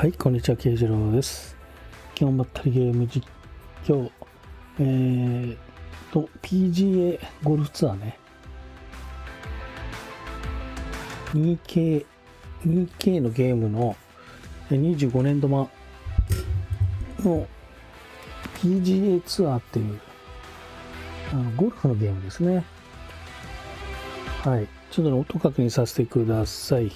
はい、こんにちは、慶次郎です。今日まったりゲーム実況、PGA ゴルフツアーね。2K のゲームの25年度版の PGA ツアーっていうゴルフのゲームですね。はい、ちょっと音確認させてください。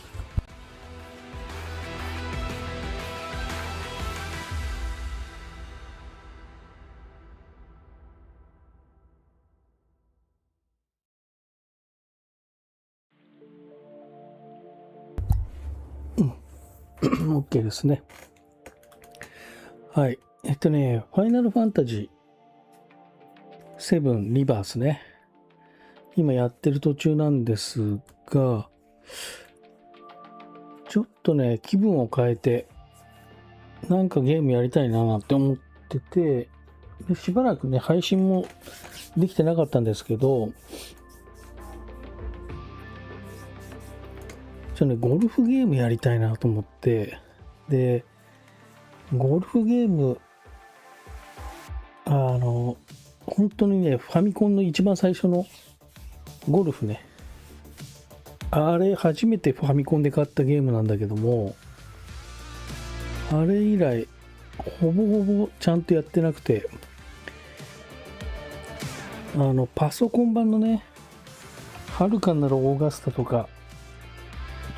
OK ですね。はい。ファイナルファンタジー7リバースね。今やってる途中なんですが、ちょっとね、気分を変えて、なんかゲームやりたいなって思ってて、でしばらくね、配信もできてなかったんですけど、ゴルフゲームやりたいなと思って、で、ゴルフゲーム、本当にね、ファミコンの一番最初のゴルフね、あれ初めてファミコンで買ったゲームなんだけども、あれ以来、ほぼほぼちゃんとやってなくて、パソコン版のね、はるかなるオーガスタとか、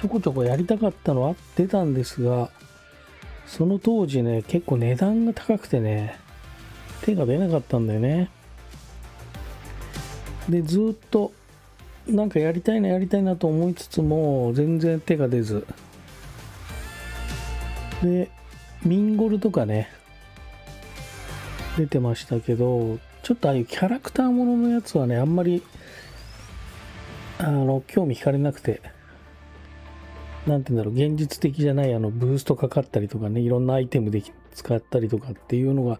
ちょこちょこやりたかったのは出たんですが、その当時ね、結構値段が高くてね、手が出なかったんだよね。で、ずっと、なんかやりたいなと思いつつも、全然手が出ず。で、ミンゴルとかね、出てましたけど、ちょっとああいうキャラクターもののやつはね、あんまり、興味惹かれなくて、なんて言うんだろう、現実的じゃないブーストかかったりとかね、いろんなアイテムで使ったりとかっていうのが、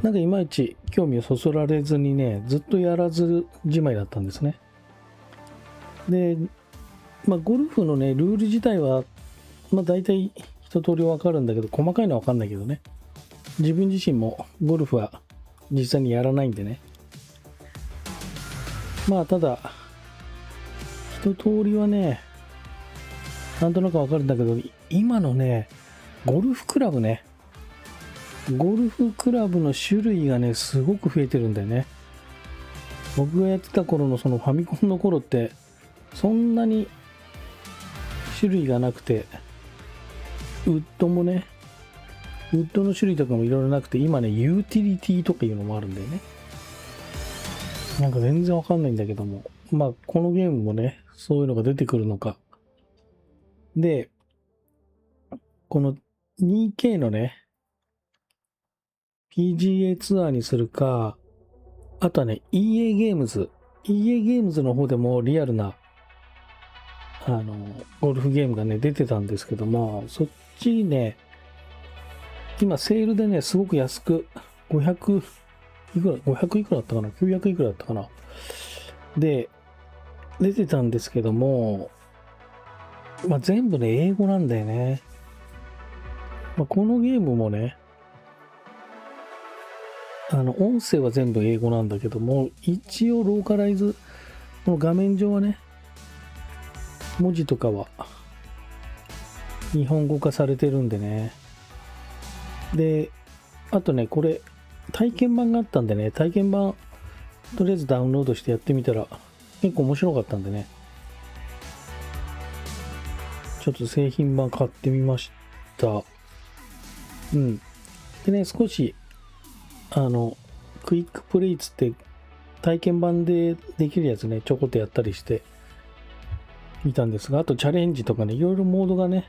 なんかいまいち興味をそそられずにね、ずっとやらずじまいだったんですね。で、ゴルフのね、ルール自体は、大体一通りわかるんだけど、細かいのはわかんないけどね。自分自身もゴルフは実際にやらないんでね。ただ、一通りはね、なんとなくわかるんだけど、今のね、ゴルフクラブね、ゴルフクラブの種類がね、すごく増えてるんだよね。僕がやってた頃のそのファミコンの頃って、そんなに種類がなくて、ウッドもね、ウッドの種類とかもいろいろなくて、今ね、ユーティリティとかいうのもあるんだよね。なんか全然わかんないんだけども、このゲームもね、そういうのが出てくるのか。で、この 2K のね、PGA ツアーにするか、あとはね、EA ゲームズの方でもリアルな、ゴルフゲームがね、出てたんですけども、そっちにね、今セールでね、すごく安く、500いくらだったかな ?900 いくらだったかなで、出てたんですけども、全部ね、英語なんだよね。このゲームもね、音声は全部英語なんだけども、一応ローカライズ、この画面上はね、文字とかは日本語化されてるんでね。で、あとね、これ、体験版があったんでね、体験版、とりあえずダウンロードしてやってみたら、結構面白かったんでね、ちょっと製品版買ってみました。うん。でね、少し、クイックプレイつって体験版でできるやつね、ちょこっとやったりしてみたんですが、あとチャレンジとかね、いろいろモードがね、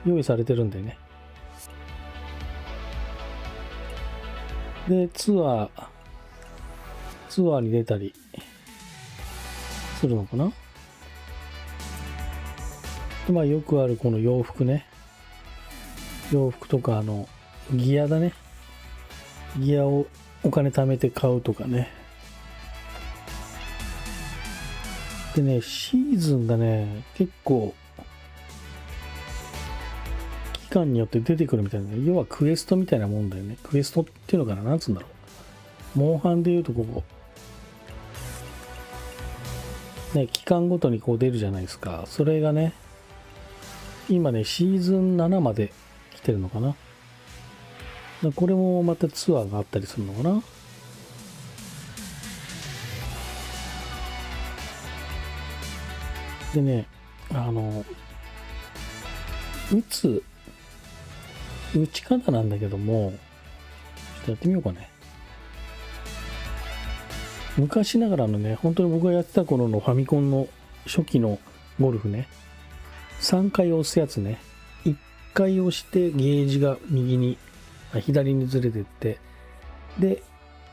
用意されてるんでね。で、ツアーに出たりするのかな。でよくあるこの洋服ね。洋服とかギアだね。ギアをお金貯めて買うとかね。でね、シーズンがね、結構期間によって出てくるみたいな、要はクエストみたいなもんだよね。クエストっていうのかな、なんつうんだろう。モンハンでいうとここ、ね、期間ごとにこう出るじゃないですか。それがね、今ね、シーズン7まで来てるのかな。これもまたツアーがあったりするのかな。でね、打ち方なんだけども、ちょっとやってみようかね。昔ながらのね、本当に僕がやってた頃のファミコンの初期のゴルフね、3回押すやつね、1回押してゲージが左にずれてって、で、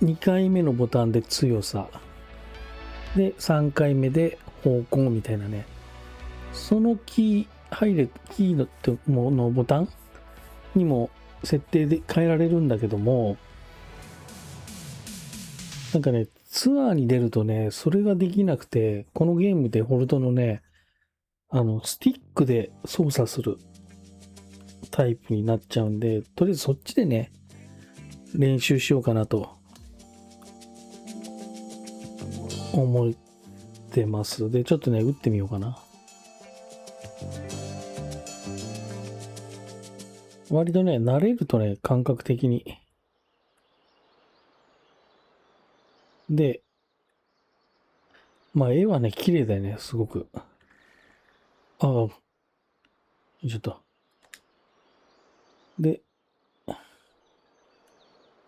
2回目のボタンで強さ、で、3回目で方向みたいなね、そのキーのボタンにも設定で変えられるんだけども、なんかね、ツアーに出るとね、それができなくて、このゲームでホルトのね、スティックで操作するタイプになっちゃうんで、とりあえずそっちでね、練習しようかなと思ってます。で、ちょっとね、打ってみようかな。割とね、慣れるとね、感覚的に。で、まあ、絵はね、綺麗だよね、すごく。ああ、ちょっと。で、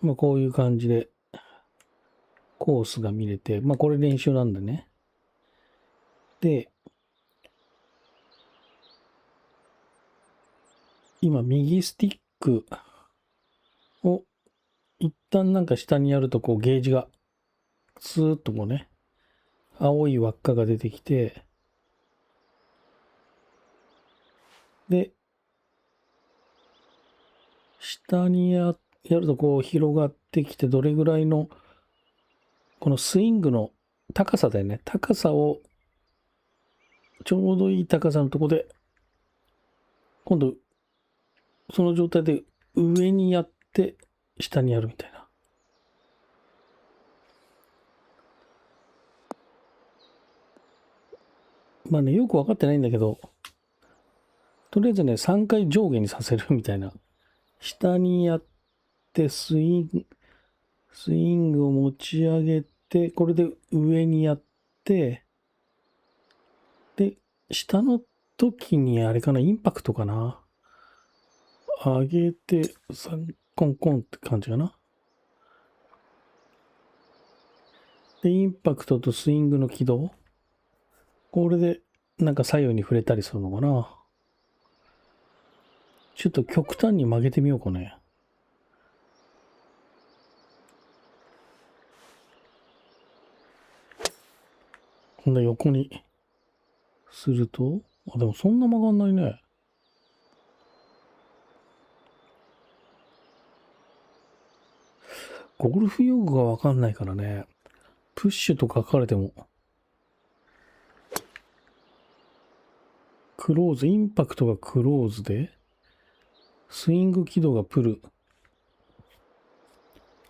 まあ、こういう感じで、コースが見れて、まあ、これ練習なんでね。で、今、右スティックを一旦なんか下にやると、こう、ゲージが、スーッとこうね、青い輪っかが出てきて、で、下にやるとこう広がってきて、どれぐらいの、このスイングの高さだよね。高さを、ちょうどいい高さのとこで、今度、その状態で上にやって、下にやるみたいな。まあね、よくわかってないんだけど、とりあえずね、3回上下にさせるみたいな。下にやって、スイングを持ち上げて、これで上にやって、で、下の時にあれかな、インパクトかな。上げて、コンコンって感じかな。で、インパクトとスイングの軌道。これで、なんか左右に触れたりするのかな。ちょっと極端に曲げてみようかね。こんな横にすると、あ、でもそんな曲がんないね。ゴルフ用語がわかんないからね。プッシュと書かれても。クローズ、インパクトがクローズで、スイング軌道がプル。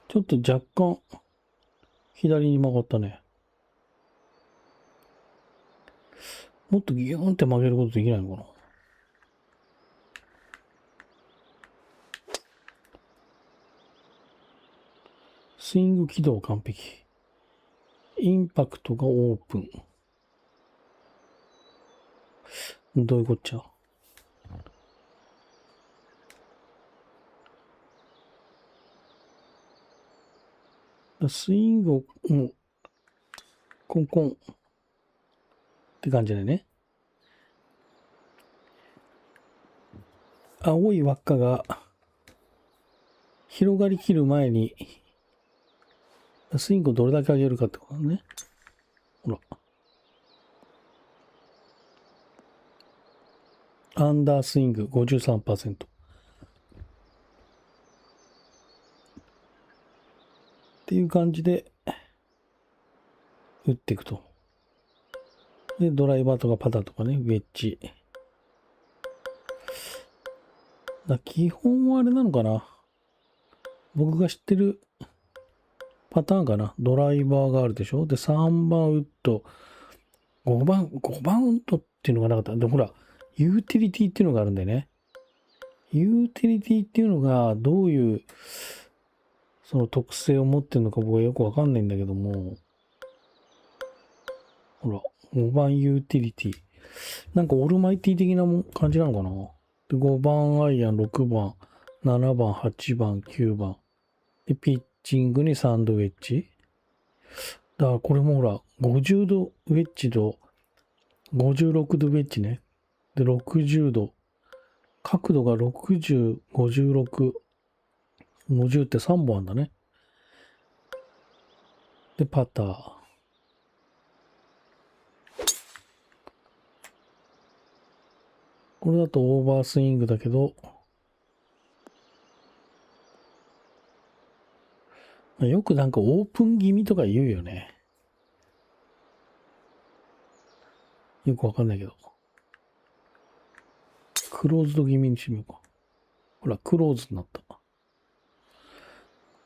ちょっと若干、左に曲がったね。もっとギューンって曲げることできないのかな。スイング軌道完璧。インパクトがオープン。どういうこっちゃ。スイングを、コンコンって感じだよね。青い輪っかが広がりきる前に、スイングをどれだけ上げるかってことだね。ほら。アンダースイング 53%。っていう感じで打っていくと。で、ドライバーとかパターとかね、ウェッジ。基本はあれなのかな。僕が知ってるパターンかな。ドライバーがあるでしょ。で、3番ウッド、5番ウッドっていうのがなかった。で、ほら、ユーティリティっていうのがあるんだよね。ユーティリティっていうのがどういうその特性を持ってるのか僕はよくわかんないんだけども、ほら、5番ユーティリティ。なんかオールマイティ的な感じなのかな。で、5番アイアン、6番、7番、8番、9番。で、ピッチングにサンドウェッジ。だからこれもほら、50度ウェッジと56度ウェッジね。で、60度。角度が60、56、50って3本あんだね。で、パター。これだとオーバースイングだけど、よくなんかオープン気味とか言うよね。よくわかんないけど。クローズド気味にしてみようか。ほら、クローズになった。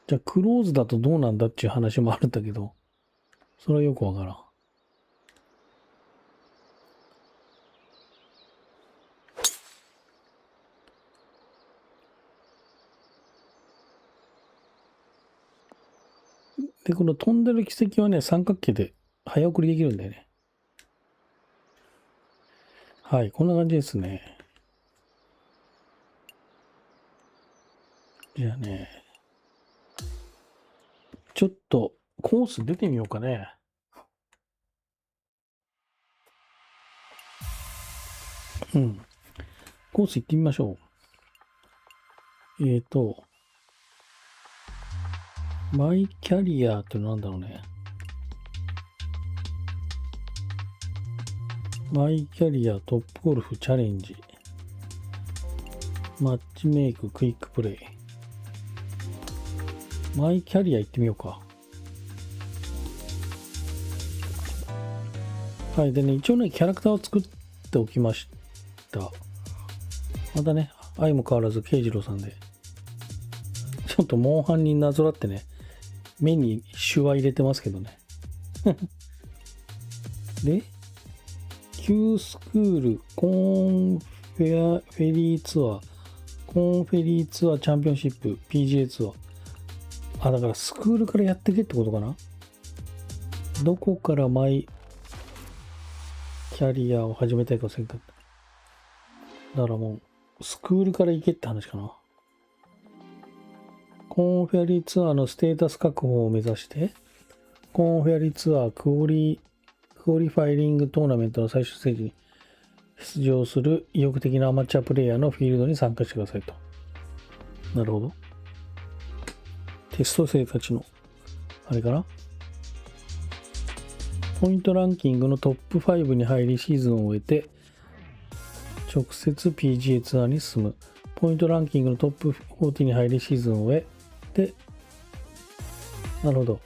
じゃあ、クローズだとどうなんだっていう話もあるんだけど、それはよくわからん。で、この飛んでる軌跡はね、三角形で早送りできるんだよね。はい、こんな感じですね。じゃあね、ちょっとコース出てみようかね。うん。コース行ってみましょう。マイキャリアってなんだろうね。マイキャリアトップゴルフチャレンジ。マッチメイククイックプレイ。マイキャリア行ってみようか。はい。でね、一応ね、キャラクターを作っておきました。またね、相も変わらず慶次郎さんで。ちょっとモンハンになぞらってね、目にシワ入れてますけどね。で、Q スクールコーンフェリーツアー、コーンフェリーツアーチャンピオンシップ PGA ツアー。あ、だからスクールからやってけってことかな。どこからマイキャリアを始めたいかせんかった。だからもう、スクールから行けって話かな。コーンフェアリーツアーのステータス確保を目指して、コーンフェアリーツアークオリファイリングトーナメントの最終ステージに出場する意欲的なアマチュアプレイヤーのフィールドに参加してくださいと。なるほど。テスト生たちの、あれかな。ポイントランキングのトップ5に入りシーズンを終えて、直接 PGA ツアーに進む。ポイントランキングのトップ40に入りシーズンを終えて、なるほど。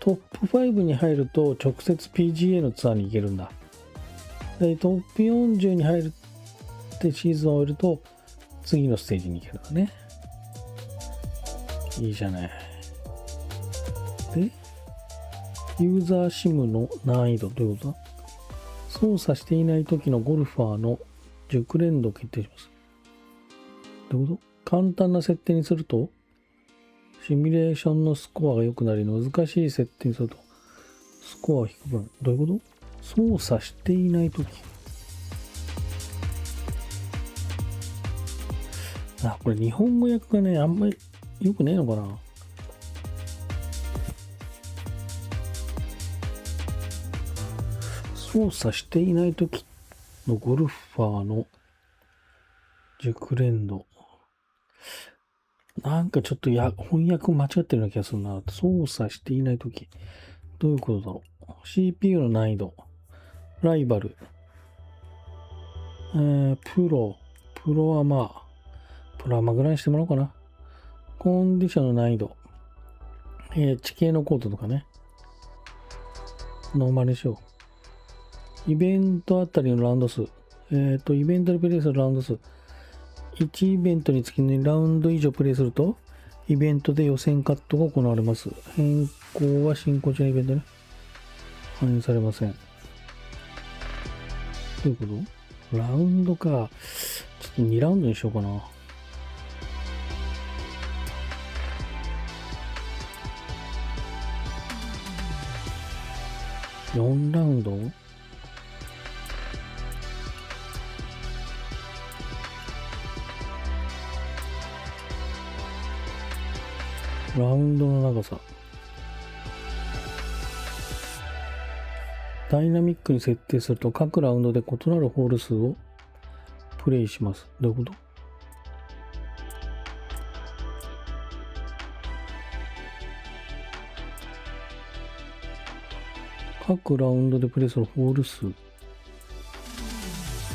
トップ5に入ると直接 PGA のツアーに行けるんだ。で、トップ40に入るってシーズンを終えると次のステージに行けるんだね。いいじゃない。で、ユーザーシムの難易度ということだ。操作していない時のゴルファーの熟練度を決定します。どういうこと？簡単な設定にするとシミュレーションのスコアが良くなり、難しい設定にするとスコアは低くなる。どういうこと？操作していないとき。あ、これ日本語訳がね、あんまり良くねえのかな。操作していないときのゴルファーの熟練度。なんかちょっと翻訳間違ってるような気がするな。操作していないとき。どういうことだろう。CPU の難易度。ライバル。プロはまあ、プロはまあぐらいにしてもらおうかな。コンディションの難易度。地形のコードとかね。ノーマルにしよう。イベントあたりのラウンド数。イベントでプレイするラウンド数。1イベントにつき2ラウンド以上プレイすると、イベントで予選カットが行われます。変更は進行中のイベントに反映されません。どういうこと？ラウンドか。ちょっと2ラウンドにしようかな。4ラウンド？ラウンドの長さ。ダイナミックに設定すると各ラウンドで異なるホール数をプレイします。どういうこと？各ラウンドでプレイするホール数。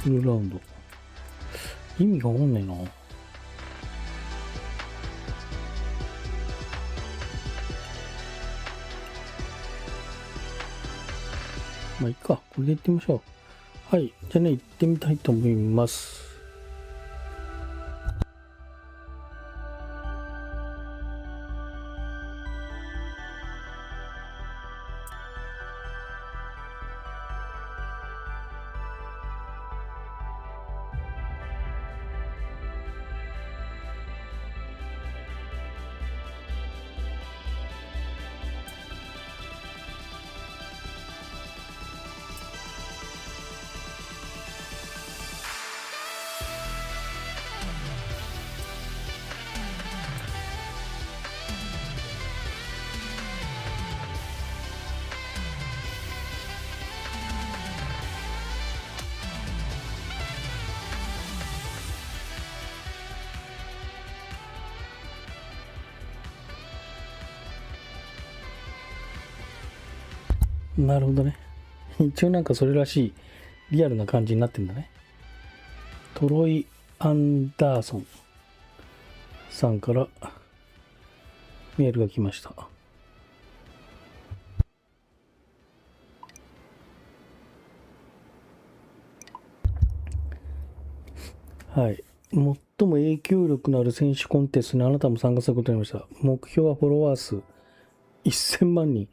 フルラウンド。意味がわかんないな。まあいいか。これで行ってみましょう。はい。じゃあね、行ってみたいと思います。なるほどね。一応なんかそれらしいリアルな感じになってんだね。トロイ・アンダーソンさんからメールが来ました。はい。最も影響力のある選手コンテストにあなたも参加することになりました。目標はフォロワー数1000万人。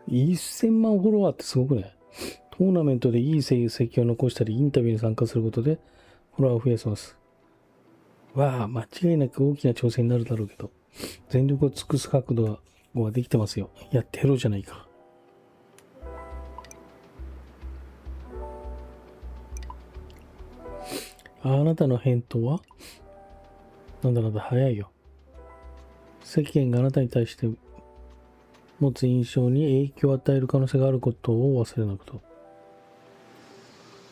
1000万フォロワーってすごくね。トーナメントでいい成績を残したり、インタビューに参加することでフォロワーを増やせます。わあ、間違いなく大きな挑戦になるだろうけど、全力を尽くす角度ができてますよ。やってやろうじゃないか。あなたの返答はなんだ早いよ。世間があなたに対して持つ印象に影響を与える可能性があることを忘れなくと。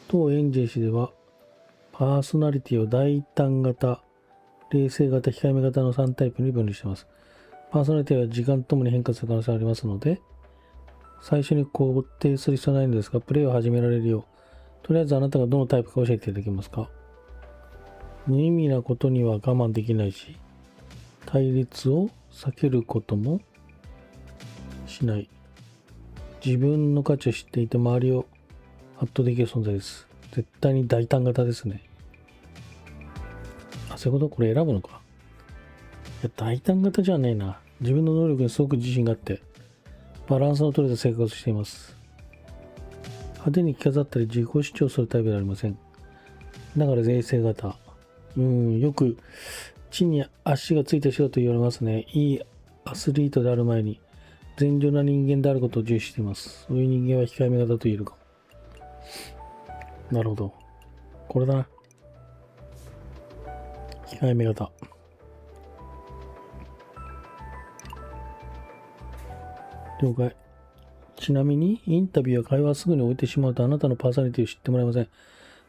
当エンジェ氏では、パーソナリティを大胆型、冷静型、控えめ型の3タイプに分類しています。パーソナリティは時間ともに変化する可能性がありますので、最初に肯定する必要はないのですが、プレイを始められるよう、とりあえずあなたがどのタイプか教えていただけますか？無意味なことには我慢できないし、対立を避けることもしない。自分の価値を知っていて周りを圧倒できる存在です。絶対に大胆型ですね。あ、そういうこと？これ選ぶのか。いや、大胆型じゃないな。自分の能力にすごく自信があって、バランスの取れた生活をしています。派手に着飾ったり自己主張するタイプではありません。だから冷静型。よく地に足がついた人だと言われますね。いいアスリートである前に、善良な人間であることを重視しています。そういう人間は控えめ型と言えるかも。なるほど。これだな。控えめ型。了解。ちなみに、インタビューや会話をすぐに置いてしまうとあなたのパーソナリティを知ってもらえません。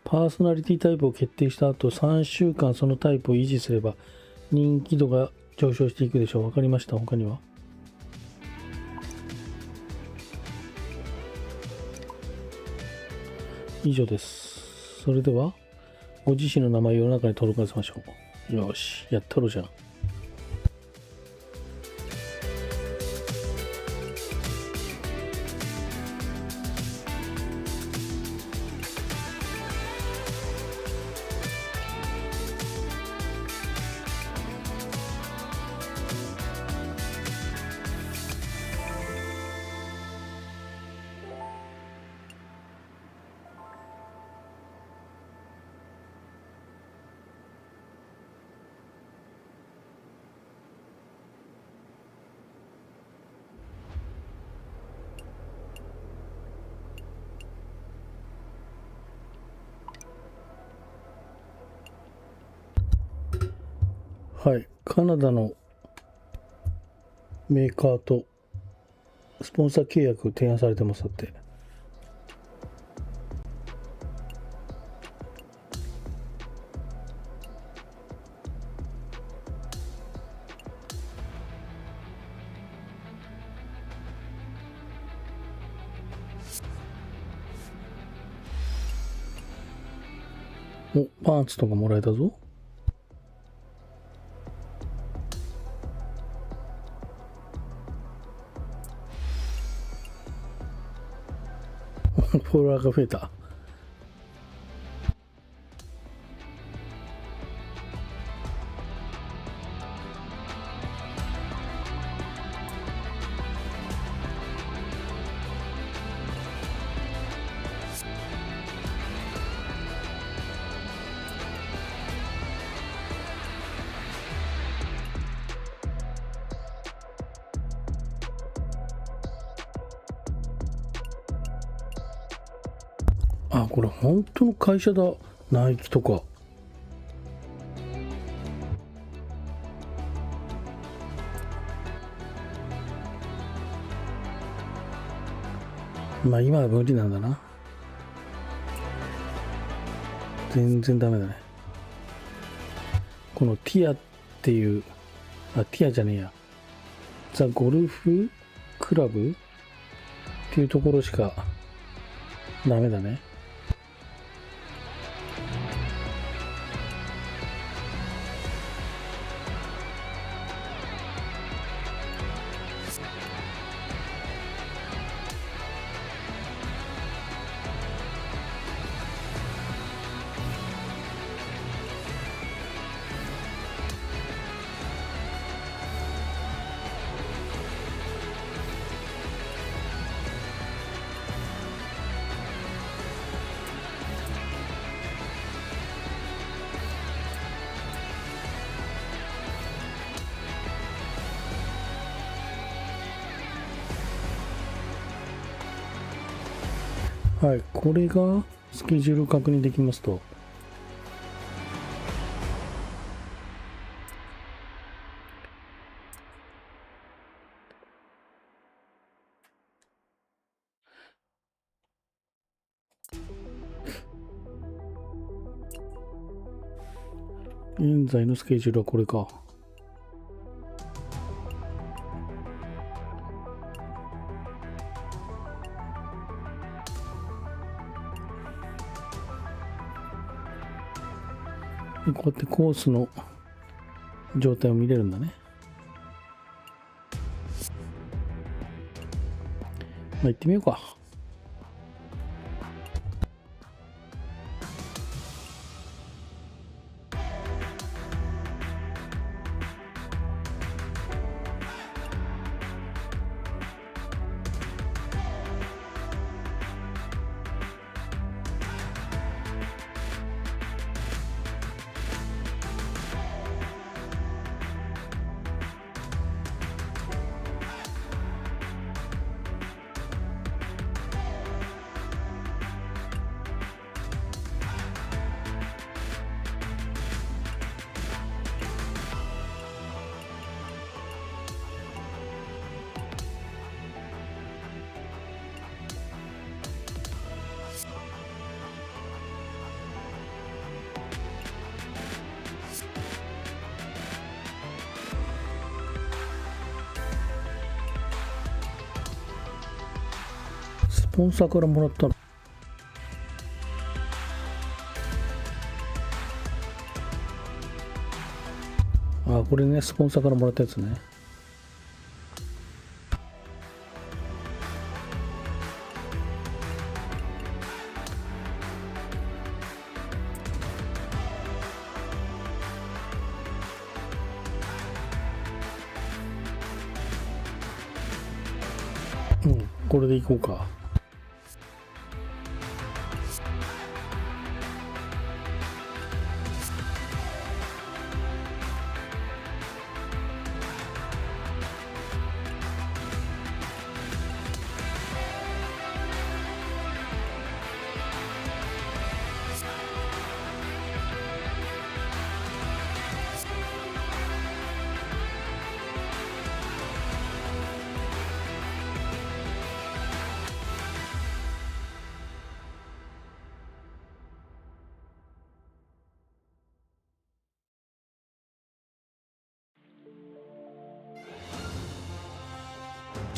パーソナリティタイプを決定した後、3週間そのタイプを維持すれば、人気度が上昇していくでしょう。わかりました。他には？以上です。それでは、ご自身の名前を世の中に登録させましょう。よし、やったろじゃん。はい、カナダのメーカーとスポンサー契約提案されてます。だって。お、パンツとかもらえたぞ。フォロワーが増えた。あ、これ本当の会社だ。ナイキとか。まあ今は無理なんだな。全然ダメだね。このティアっていう、あ、ティアじゃねえや。ザ・ゴルフクラブっていうところしかダメだね。はい、これがスケジュール確認できますと。現在のスケジュールはこれか。こうやってコースの状態を見れるんだね。まあ行ってみようか。スポンサーからもらったの。あ、これね、スポンサーからもらったやつね。うん、これでいこうか。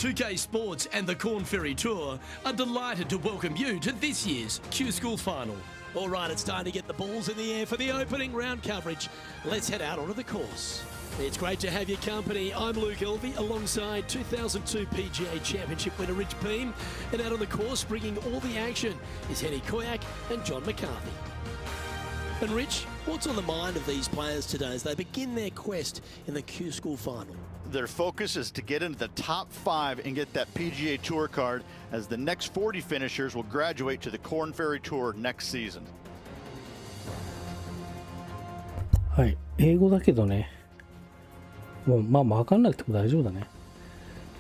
2K Sports and the Corn Ferry Tour are delighted to welcome you to this year's Q School Final. All right, it's time to get the balls in the air for the opening round coverage. Let's head out onto the course. It's great to have your company. I'm Luke Elvey alongside 2002 PGA Championship winner Rich Beam. And out on the course, bringing all the action is Henny Koyak and John McCarthy. And Rich, what's on the mind of these players today as they begin their quest in the Q School Final? Their focus is to get into the top 5 and get that PGA Tour card, as the next 40 finishers will graduate to the Corn Ferry Tour next season. はい、英語だけどね、もうまあ分かんなくても大丈夫だね。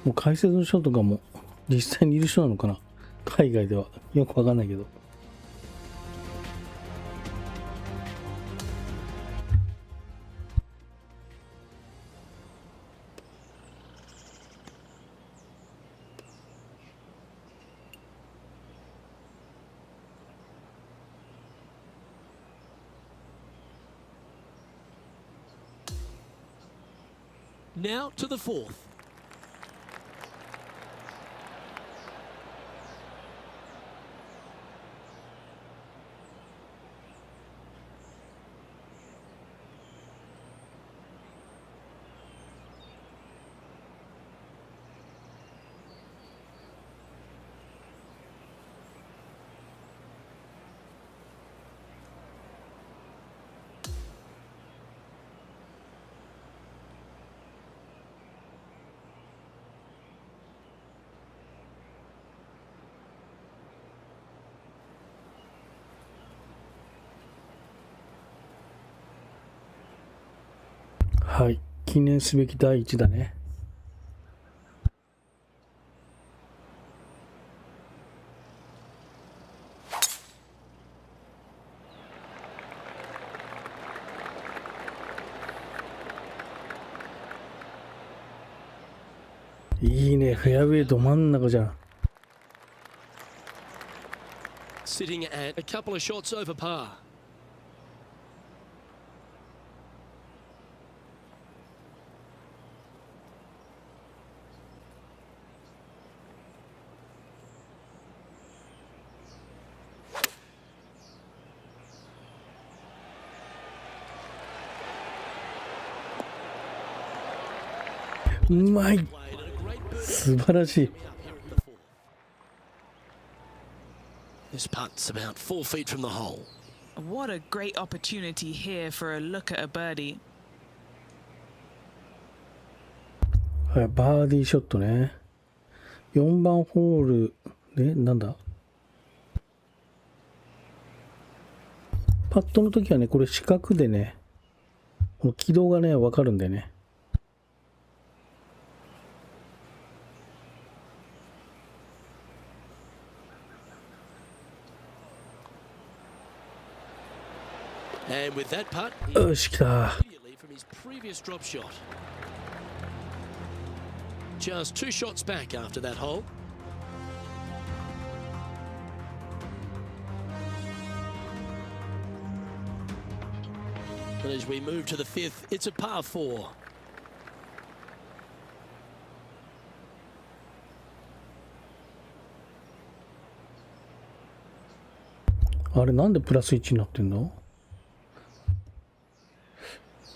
もう解説の人とかも実際にいる人なのかな、海外では。よく分かんないけど。Now to the fourth.はい、記念すべき第一だね。いいね、フェアウェイど真ん中じゃん。Sitting at a couple of shots over par.うまい、素晴らしい。This putt's about 4 feet from the hole. What a great opportunity here for a look at a birdie. はい、バーディーショットね。4番ホールで、なんだ、パットの時はね、これ四角でね、この軌道がね、わかるんでね。And with that putt, よし、来た。 immediately from his previous drop shot. Just 2 shots back after that hole. But as we move to the 5th, it's a par 4. あれ、なんでプラス1になってんだ？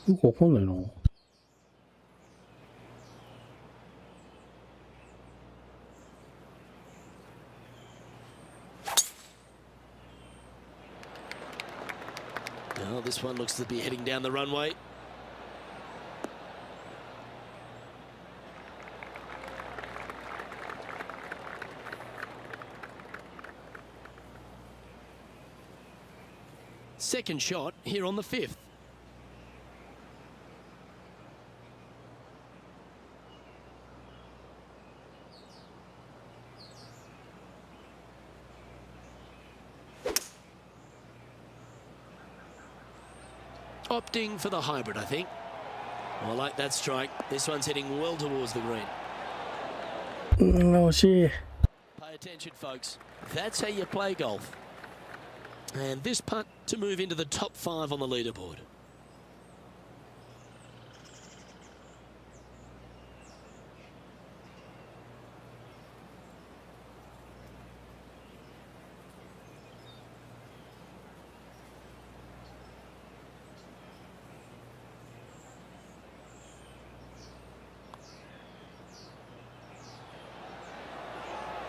よくわかんないな。Now this one looks to be heading down the runway. Second shot here on the 5th. Opting for the hybrid, I think. Oh, I like that strike. This one's heading well towards the green. 惜しい。 Pay attention, folks. That's how you play golf. And this putt to move into the top 5 on the leaderboard.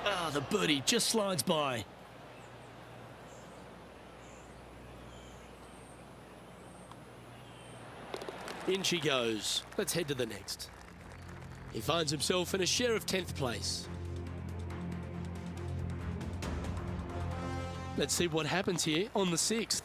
Ah, the birdie just slides by. In she goes. Let's head to the next. He finds himself in a share of 10th place. Let's see what happens here on the 6th.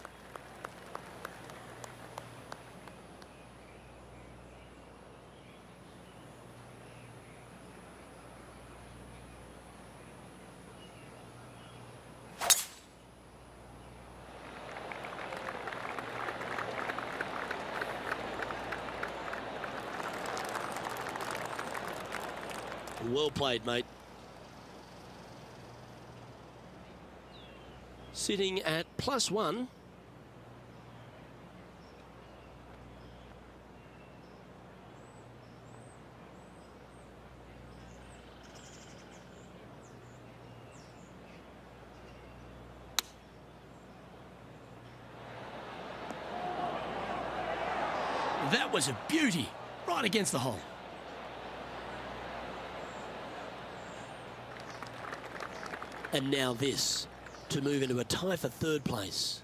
Well played, mate. Sitting at +1. That was a beauty, right against the hole. And now this, to move into a tie for 3rd place.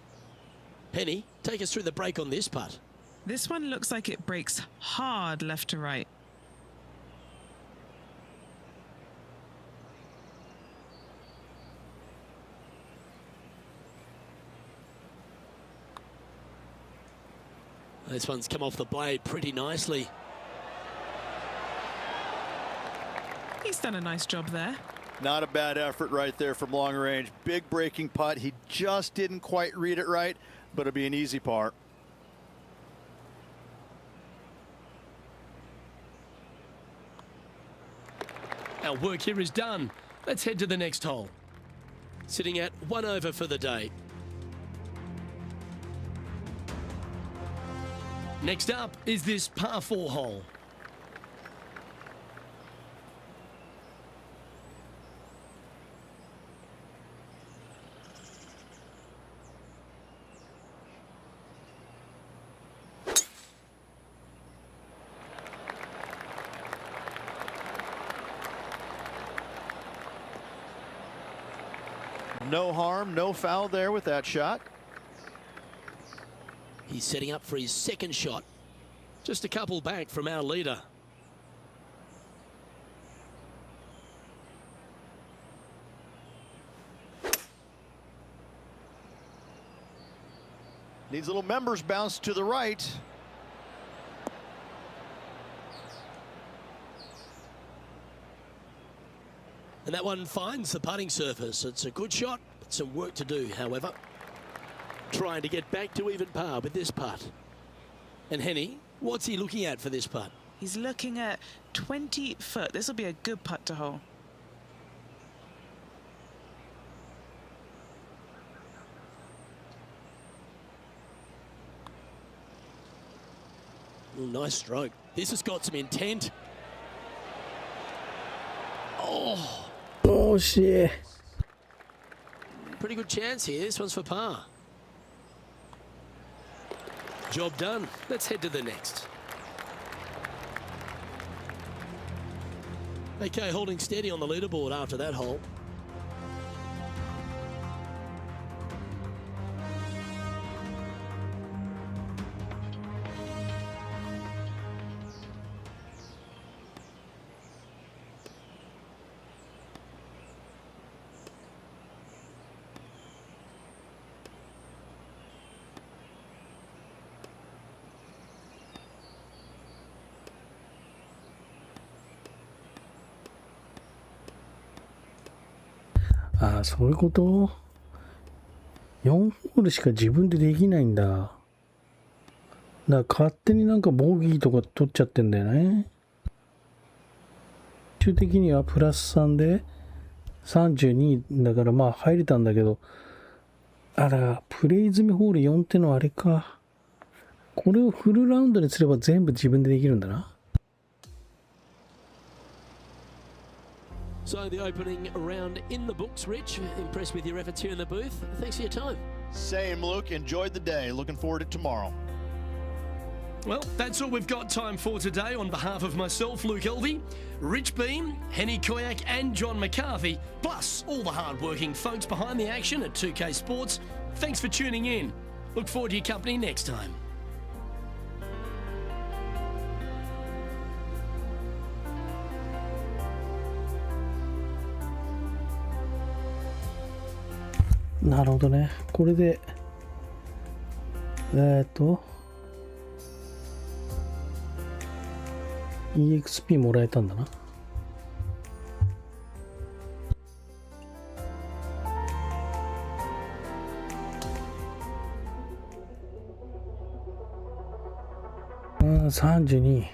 Penny, take us through the break on this putt. This one looks like it breaks hard left to right. This one's come off the blade pretty nicely. He's done a nice job there. Not a bad effort right there from long range. Big breaking putt. He just didn't quite read it right, but it'll be an easy par. Our work here is done. Let's head to the next hole. Sitting at 1 over for the day. Next up is this par 4 hole. No harm, no foul there with that shot. He's setting up for his 2nd shot. Just a couple back from our leader. Needs a little members bounce to the right. And that one finds the putting surface. It's a good shot, but some work to do, however. Trying to get back to even par with this putt. And Henny, what's he looking at for this putt? He's looking at 20 foot. This will be a good putt to hole. Oh, nice stroke. This has got some intent. Oh, Oh shit. pretty good chance here. This one's for par. Job done. Let's head to the next. Okay, holding steady on the leaderboard after that hole.ああ、そういうこと？ 4 ホールしか自分でできないんだ。だから勝手になんかボギーとか取っちゃってんだよね。最終的にはプラス3で32だからまあ入れたんだけど、あら、プレイ済みホール4ってのはあれか。これをフルラウンドにすれば全部自分でできるんだな。So the opening round in the books, Rich. Impressed with your efforts here in the booth. Thanks for your time. Same, Luke. Enjoyed the day. Looking forward to tomorrow. Well, that's all we've got time for today. On behalf of myself, Luke Elvey, Rich Beam, Henny Koyak and John McCarthy, plus all the hard-working folks behind the action at 2K Sports, thanks for tuning in. Look forward to your company next time.なるほどね。これでEXP もらえたんだな。32。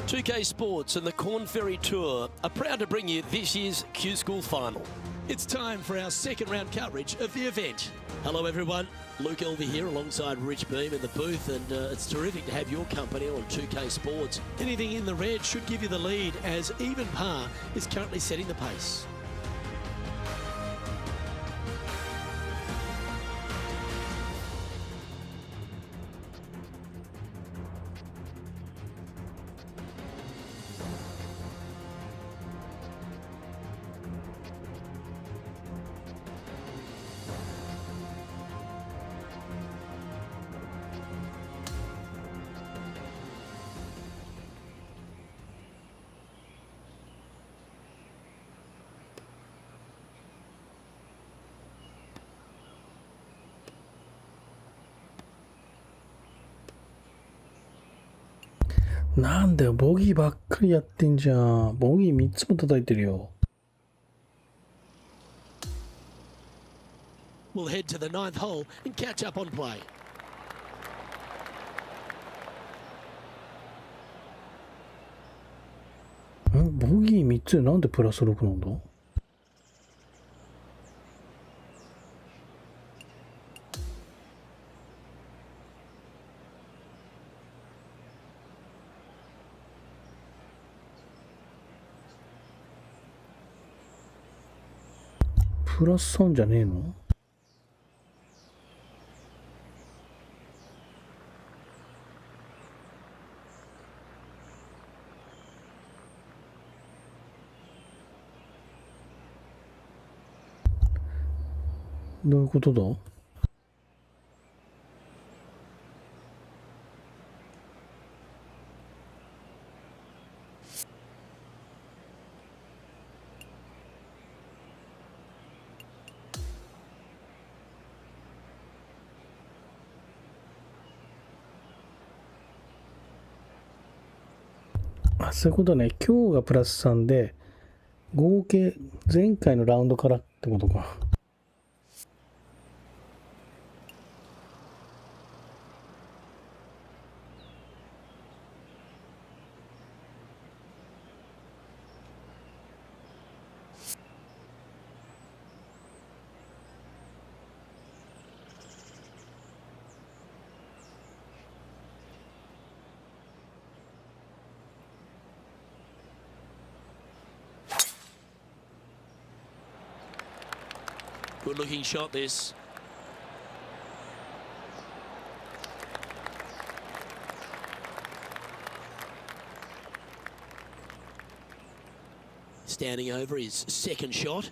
2K Sports and the Corn Ferry Tour are proud to bring you this year's Q School Final. It's time for our second round coverage of the event. Hello everyone, Luke Elvey here alongside Rich Beam in the booth, and it's terrific to have your company on 2K Sports. Anything in the red should give you the lead, as even par is currently setting the pace.なんだよ、ボギーばっかりやってんじゃん。ボギー3つも叩いてるよ。We'll head to the 9th hole and catch up on play. ボギー3つでなんでプラス6なんだ？プラス3じゃねえの？どういうことだ？あ、そういうことね。今日がプラス3で、合計前回のラウンドからってことか。Good looking shot this. Standing over his second shot.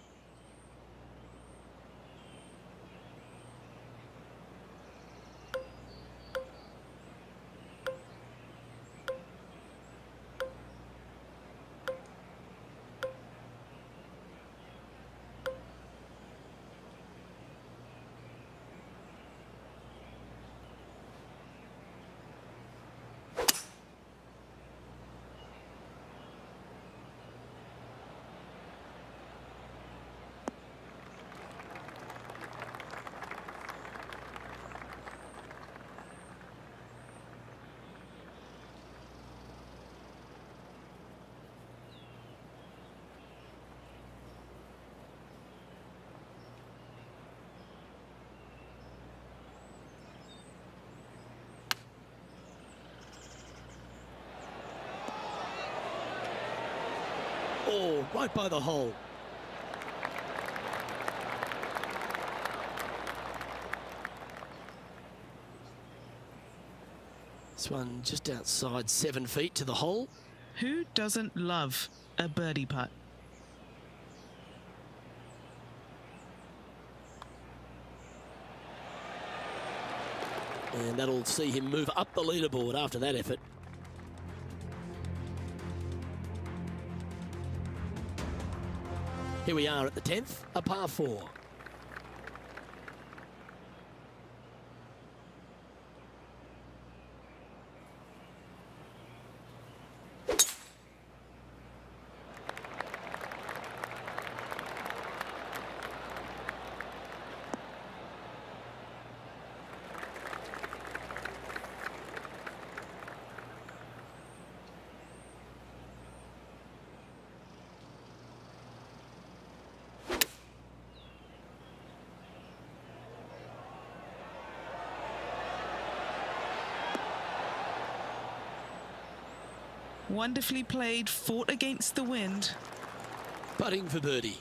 4, right by the hole. This one just outside 7 feet to the hole. Who doesn't love a birdie putt? And that'll see him move up the leaderboard after that effort. Here we are at the 10th, a par 4. Wonderfully played, fought against the wind. Putting for birdie.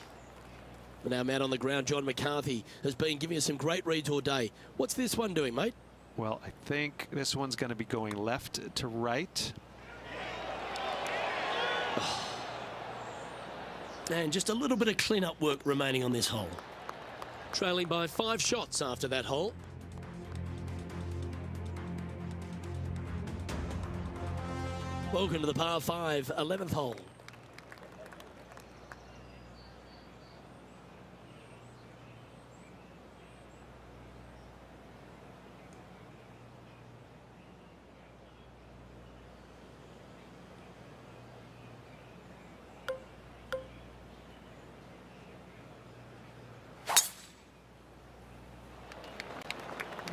And our man on the ground, John McCarthy, has been giving us some great reads all day. What's this one doing, mate? Well, I think this one's going to be going left to right. And just a little bit of clean-up work remaining on this hole. Trailing by 5 shots after that hole. Welcome to the par 5, 11th hole.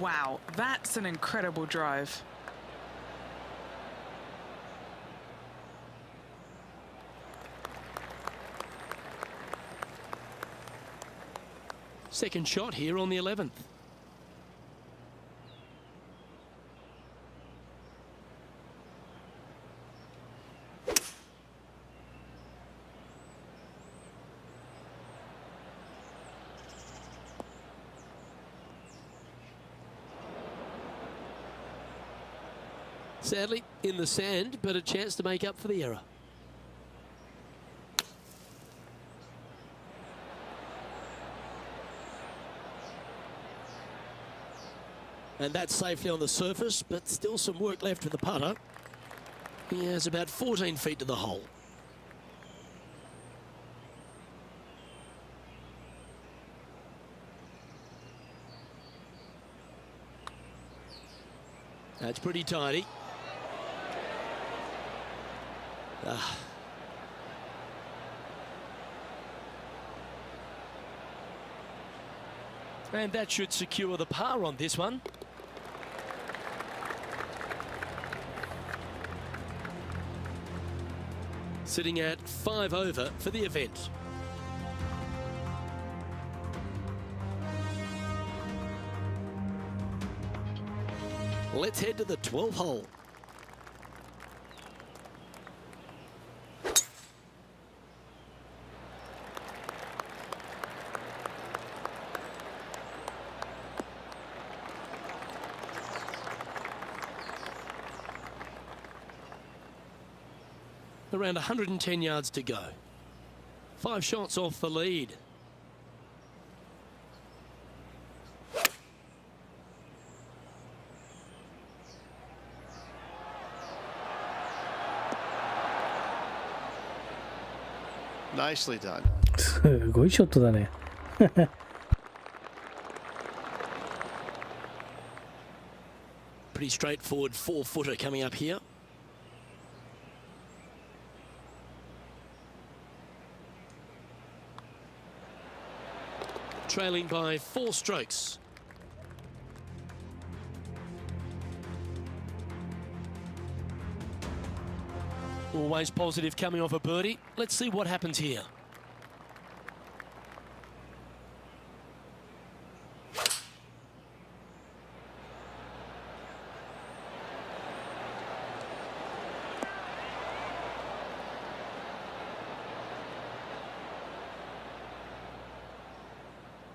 Wow, that's an incredible drive. Second shot here on the 11th. Sadly, in the sand, but a chance to make up for the error. And that's safely on the surface, but still some work left with the putter. He has about 14 feet to the hole. That's pretty tidy. And that should secure the par on this one. Sitting at 5 over for the event. Let's head to the 12th hole. Around 110 yards to go. 5 shots off the lead. Nicely done. すごいショットだね。Pretty straightforward 4-footer coming up here. Trailing by 4 strokes. Always positive coming off a birdie. Let's see what happens here.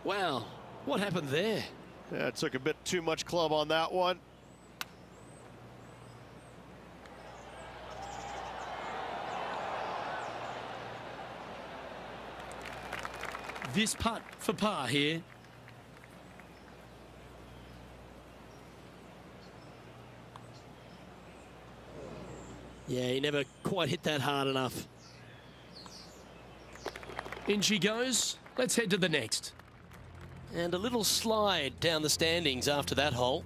Wow, what happened there? Yeah, it took a bit too much club on that one. This putt for par here. Yeah, he never quite hit that hard enough. In she goes. Let's head to the next. And a little slide down the standings after that hole.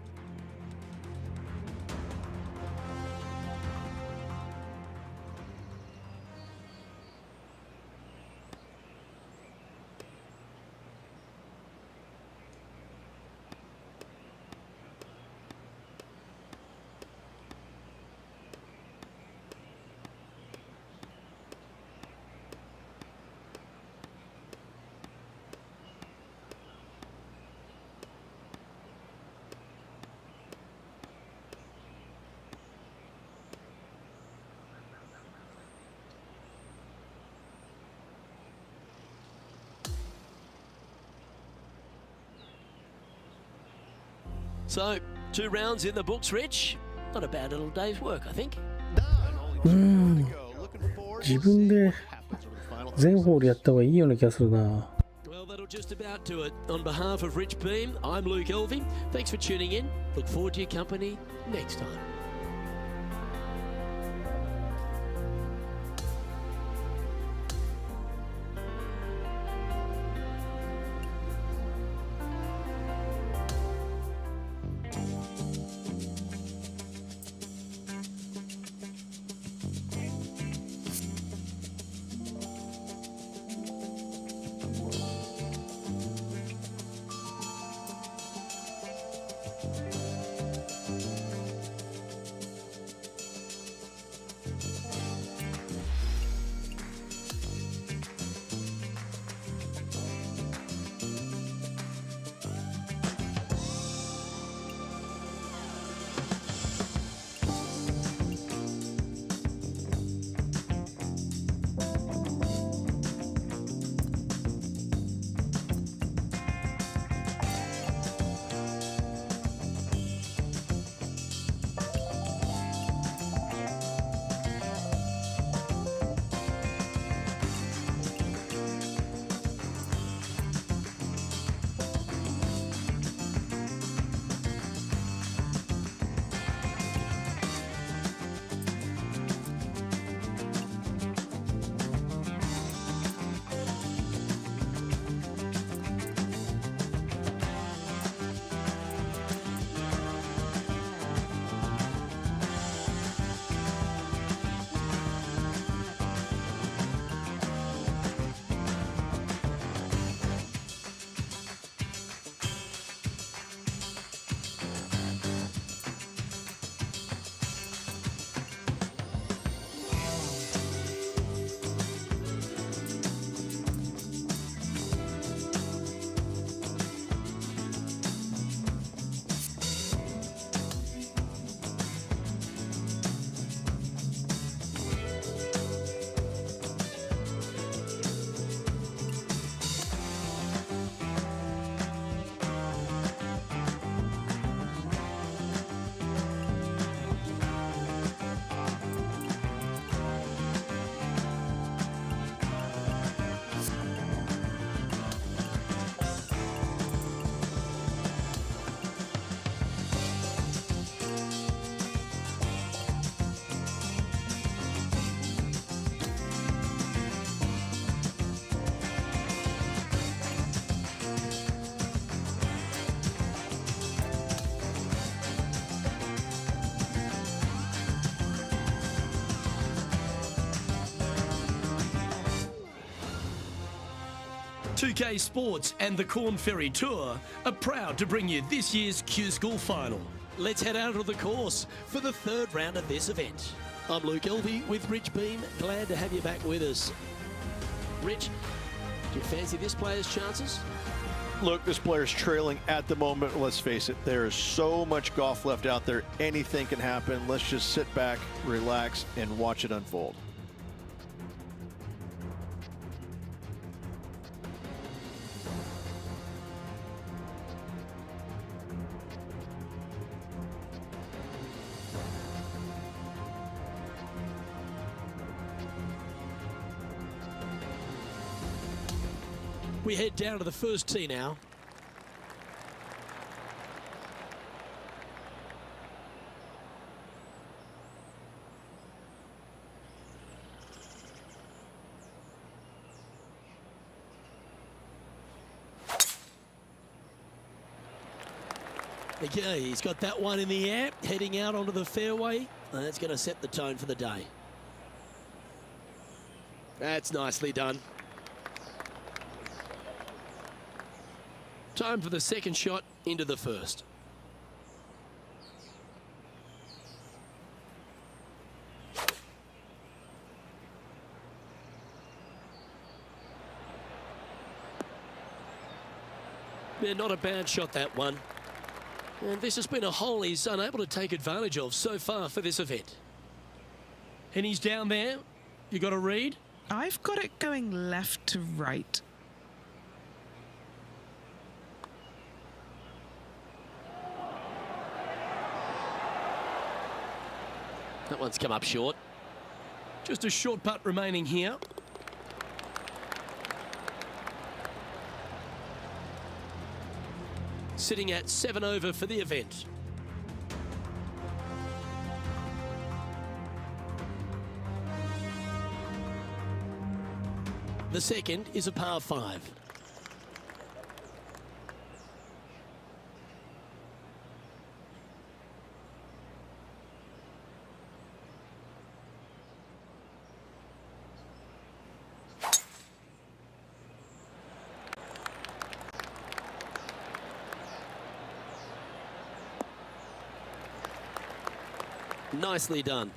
So, 2 rounds in the books, Rich. Not a bad little day's work, I think. 自分で全ホールやった方がいいような気がするな。 Well, that'll just about do it. On behalf of Rich Beam, I'm Luke Elving. Thanks for tuning in. Look forward to your company next time. .2K Sports and the Corn Ferry Tour are proud to bring you this year's Q School Final. Let's head out onto the course for the 3rd round of this event. I'm Luke Elvey with Rich Beam. Glad to have you back with us. Rich, do you fancy this player's chances? Look, this player's trailing at the moment. Let's face it, there is so much golf left out there. Anything can happen. Let's just sit back, relax, and watch it unfold. We head down to the first tee now. Okay, he's got that one in the air, heading out onto the fairway. And that's going to set the tone for the day. That's nicely done. Time for the second shot into the first. Yeah, not a bad shot, that one. And this has been a hole he's unable to take advantage of so far for this event. And he's down there. You got a read? I've got it going left to right. That one's come up short. Just a short putt remaining here. Sitting at 7 over for the event. The second is a par 5. Nicely done.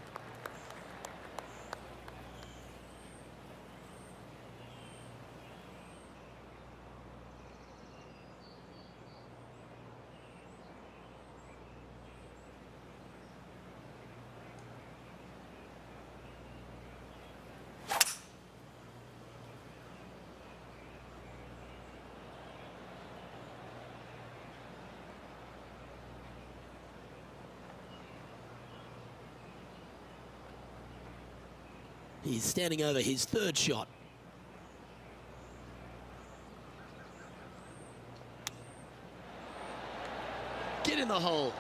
He's standing over his third shot. Get in the hole.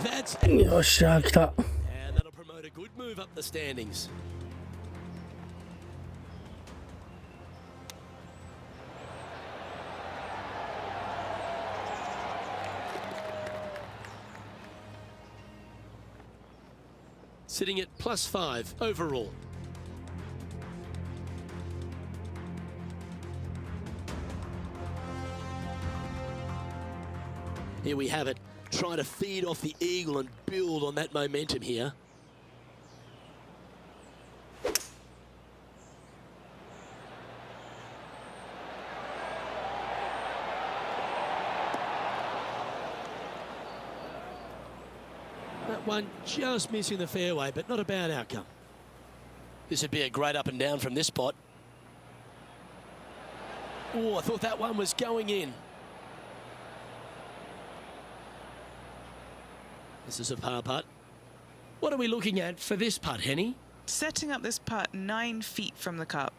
That's... よっしゃ、来た。 And that'll promote a good move up the standings. Sitting at +5 overall. Here we have it, trying to feed off the eagle and build on that momentum here. That one just missing the fairway, but not a bad outcome. This would be a great up and down from this spot. Oh, I thought that one was going in. This is a par putt. What are we looking at for this putt, Henny? Setting up this putt 9 feet from the cup.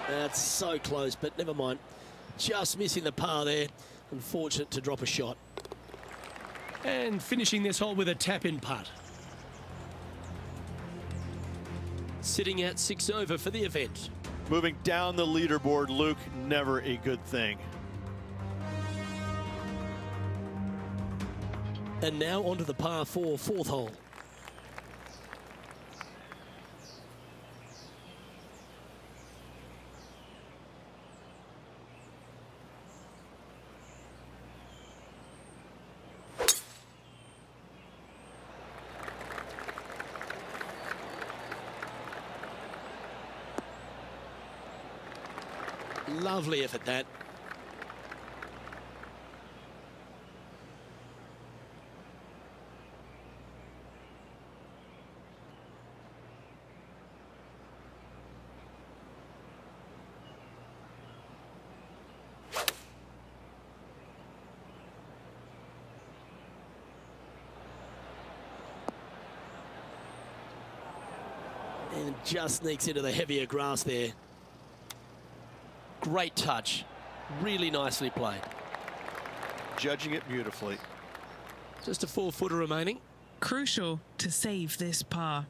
That's so close, but never mind. Just missing the par there. Unfortunate to drop a shot. And finishing this hole with a tap-in putt. Sitting at 6 over for the event. Moving down the leaderboard, Luke, never a good thing. And now onto the par 4 fourth hole. Lovely effort, that. And just sneaks into the heavier grass there. Great touch. Really nicely played. Judging it beautifully. Just a 4-footer remaining. Crucial to save this par.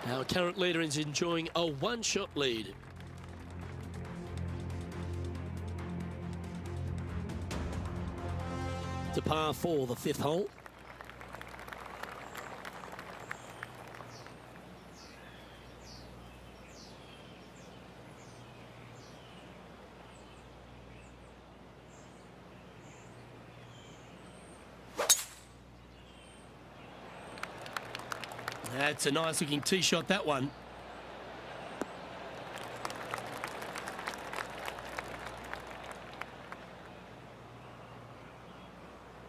Our current leader is enjoying a one-shot lead. To par 4, the 5th hole. That's a nice looking tee shot, that one.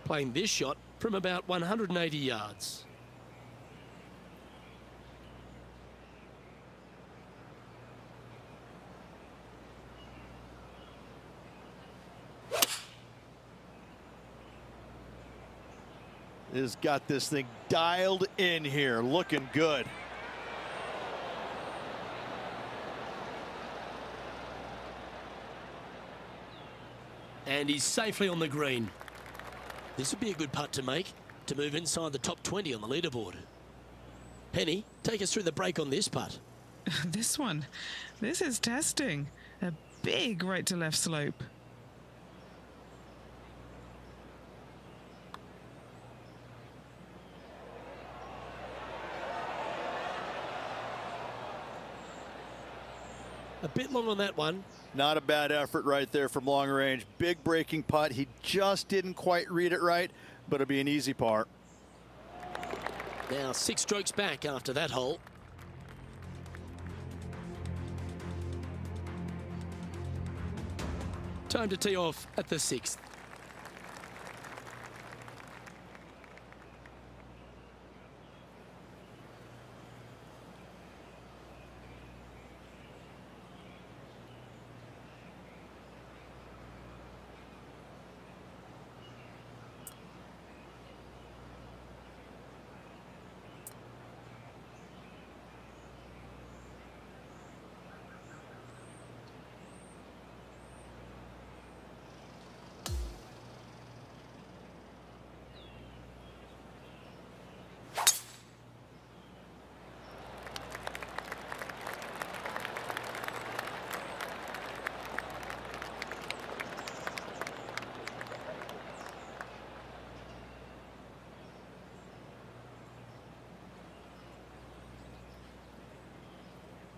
Playing this shot from about 180 yards. Has got this thing dialed in here, looking good. And he's safely on the green. This would be a good putt to make to move inside the top 20 on the leaderboard. Penny, take us through the break on this putt. This one. This is testing. A big right to left slope. A bit long on that one. Not a bad effort right there from long range. Big breaking putt. He just didn't quite read it right, but it'll be an easy par. Now 6 strokes back after that hole. Time to tee off at the 6th.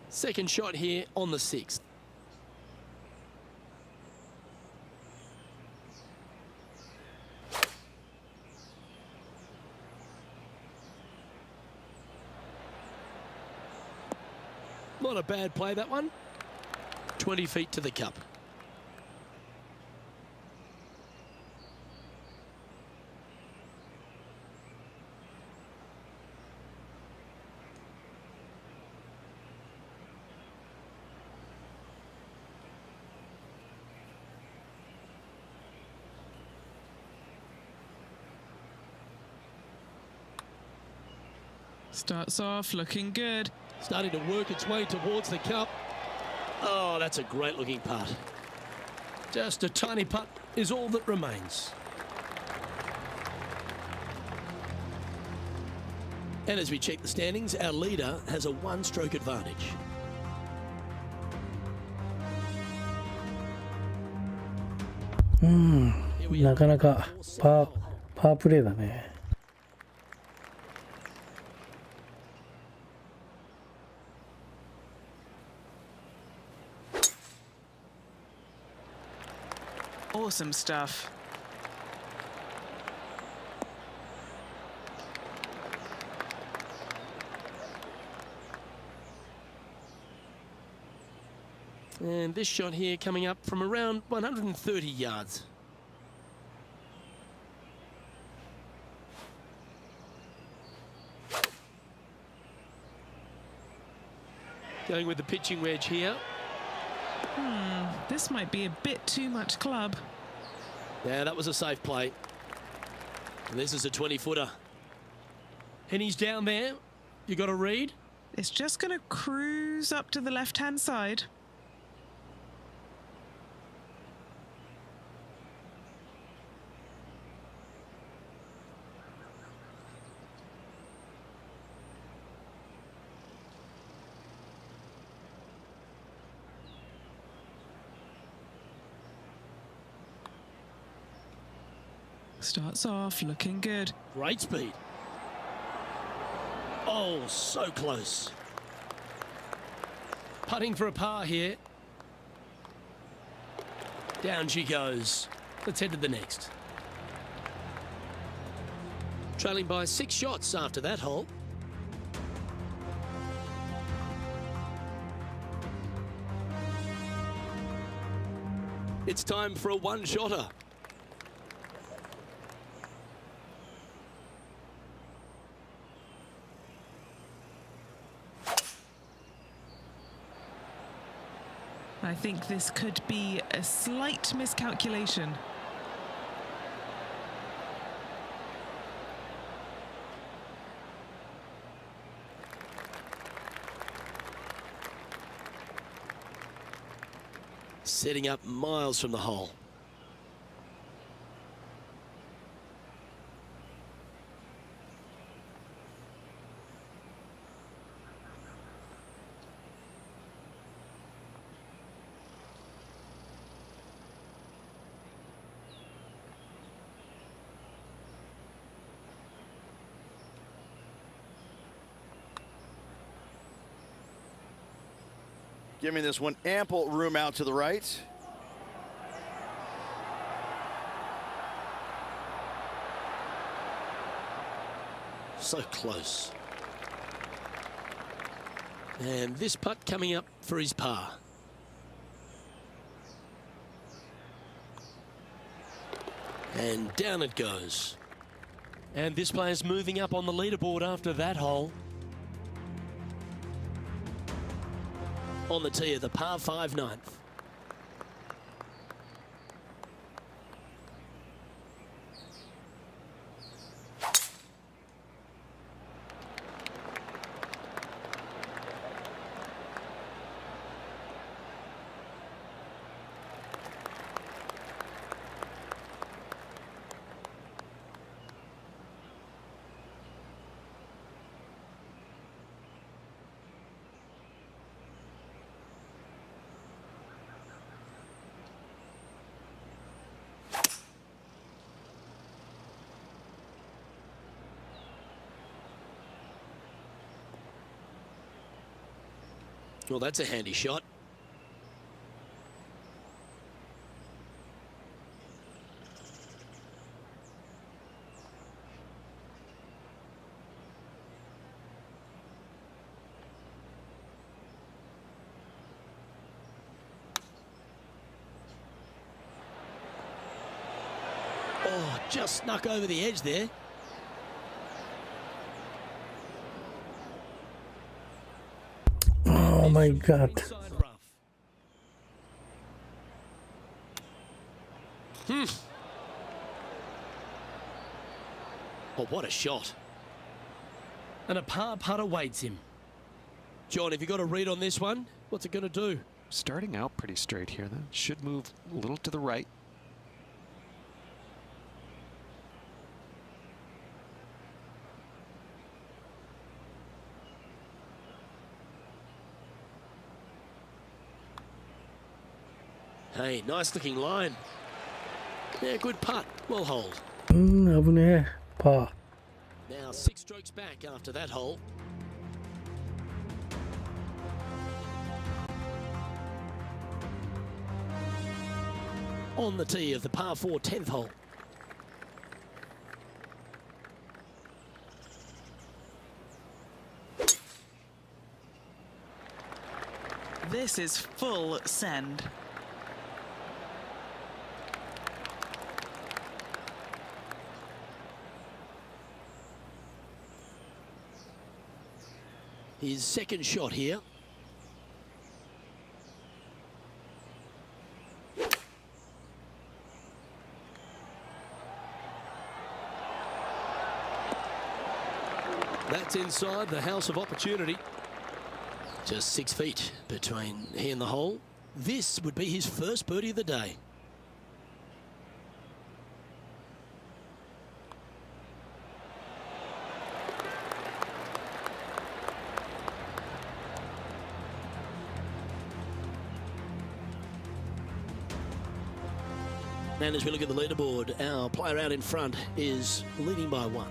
Second shot here on the 6th. Not a bad play, that one. 20 feet to the cup. Starts off looking good. Starting to work its way towards the cup. Oh, that's a great looking putt. Just a tiny putt is all that remains. And as we check the standings, our leader has a 1-stroke advantage. なかなかパープレーだね。Awesome stuff. And this shot here coming up from around 130 yards. Going with the pitching wedge here. This might be a bit too much club. Yeah, that was a safe play. And this is a 20-footer. Penny's down there. You got a read? It's just going to cruise up to the left-hand side. Starts off looking good. Great speed. Oh, so close. Putting for a par here. Down she goes. Let's head to the next. Trailing by 6 shots after that hole. It's time for a one-shotter. I think this could be a slight miscalculation. Setting up miles from the hole. Giving this one ample room out to the right. So close. And this putt coming up for his par. And down it goes. And this player's moving up on the leaderboard after that hole. On the tee of the par 5 ninth. Well, that's a handy shot. Oh, just snuck over the edge there. Oh my god. Oh, what a shot. And a par putt awaits him. John, have you got a read on this one? What's it going to do? Starting out pretty straight here, then. Should move a little to the right. Hey, nice looking line. Yeah, good putt. Well holed. 危ねえ。パー。 Now 6 strokes back after that hole. On the tee of the par 4 10th hole. This is full send. His second shot here. That's inside the house of opportunity. Just 6 feet between he and the hole. This would be his first birdie of the day. And as we look at the leaderboard, our player out in front is leading by 1.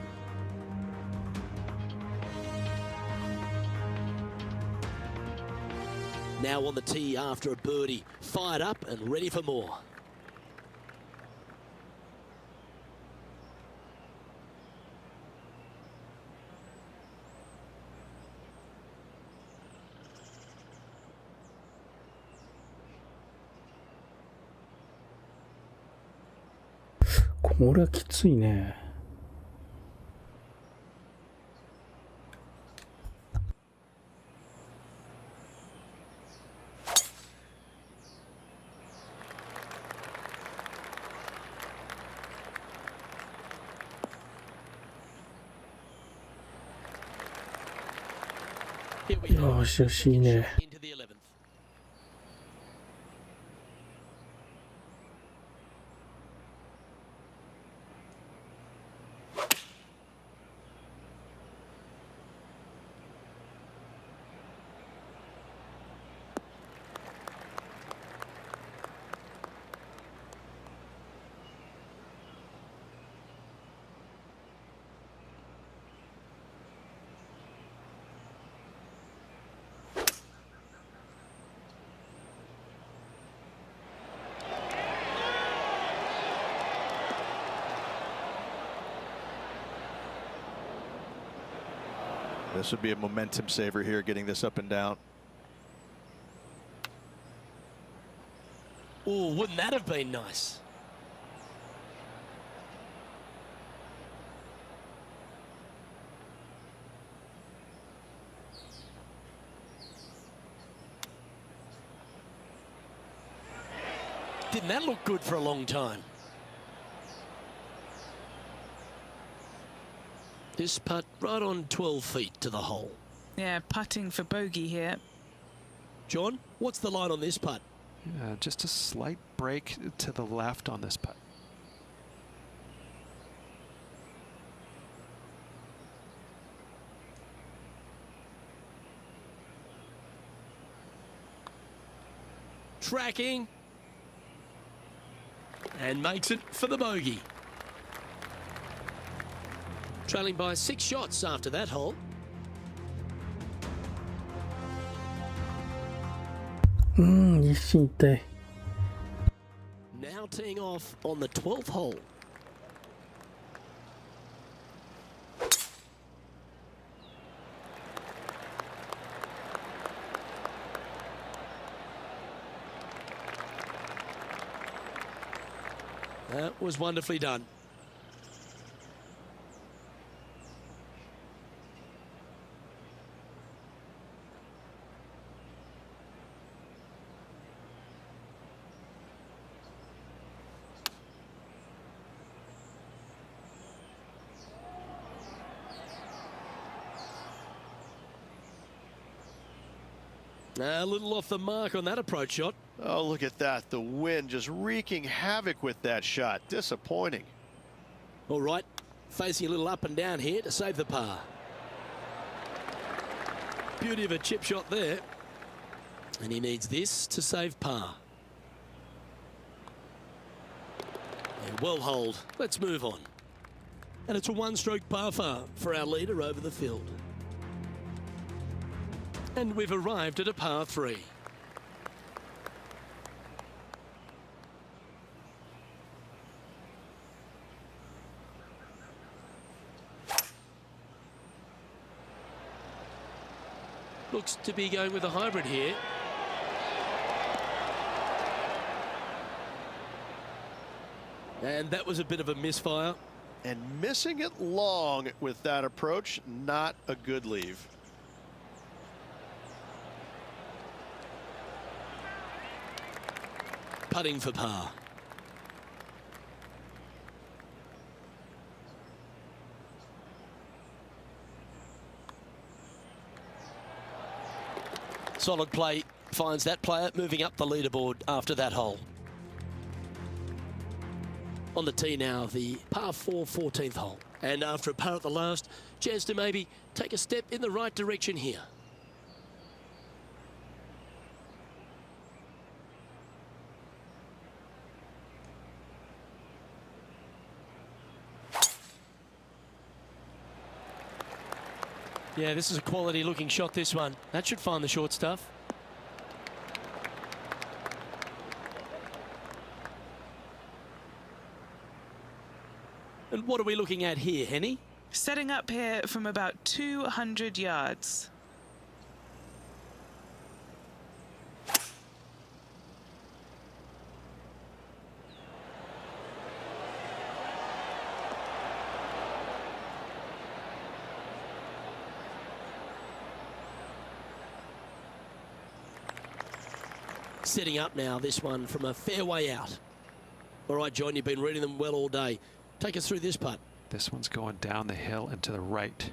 Now on the tee after a birdie, fired up and ready for more.これはきついね。よしよし、いいね。Into the 11th. This would be a momentum saver here, getting this up and down. Oh, wouldn't that have been nice? Didn't that look good for a long time? This putt right on 12 feet to the hole. Yeah, putting for bogey here. John, what's the line on this putt? Just a slight break to the left on this putt. Tracking. And makes it for the bogey. Trailing by 6 shots after that hole. 一進一退。Now teeing off on the 12th hole. That was wonderfully done. A little off the mark on that approach shot. Oh, look at that. The wind just wreaking havoc with that shot. Disappointing. All right, facing a little up and down here to save the par. Beauty of a chip shot there. And he needs this to save par. And well holed. Let's move on. And it's a one-stroke par for our leader over the field. And we've arrived at a par 3. Looks to be going with a hybrid here. And that was a bit of a misfire. And missing it long with that approach, not a good leave. Putting for par. Solid play finds that player moving up the leaderboard after that hole. On the tee now, the par 4 14th hole. And after a par at the last, chance to maybe take a step in the right direction here. Yeah, this is a quality looking shot, this one. That should find the short stuff. And what are we looking at here, Henny? Setting up here from about 200 yards. Setting up now, this one from a fairway out. All right, John, you've been reading them well all day. Take us through this putt. This one's going down the hill and to the right.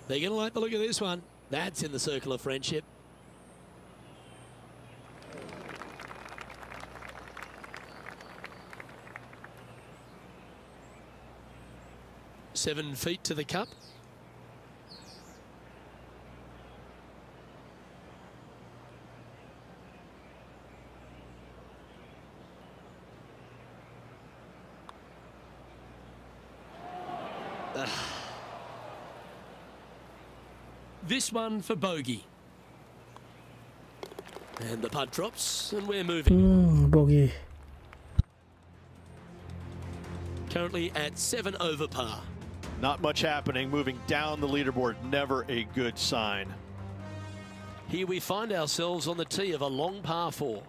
They're going to like the look of this one. That's in the circle of friendship. Seven feet to the cup. This one for bogey. And the putt drops, and we're moving. Bogey. Currently at 7 over par. Not much happening, moving down the leaderboard, never a good sign. Here we find ourselves on the tee of a long par 4.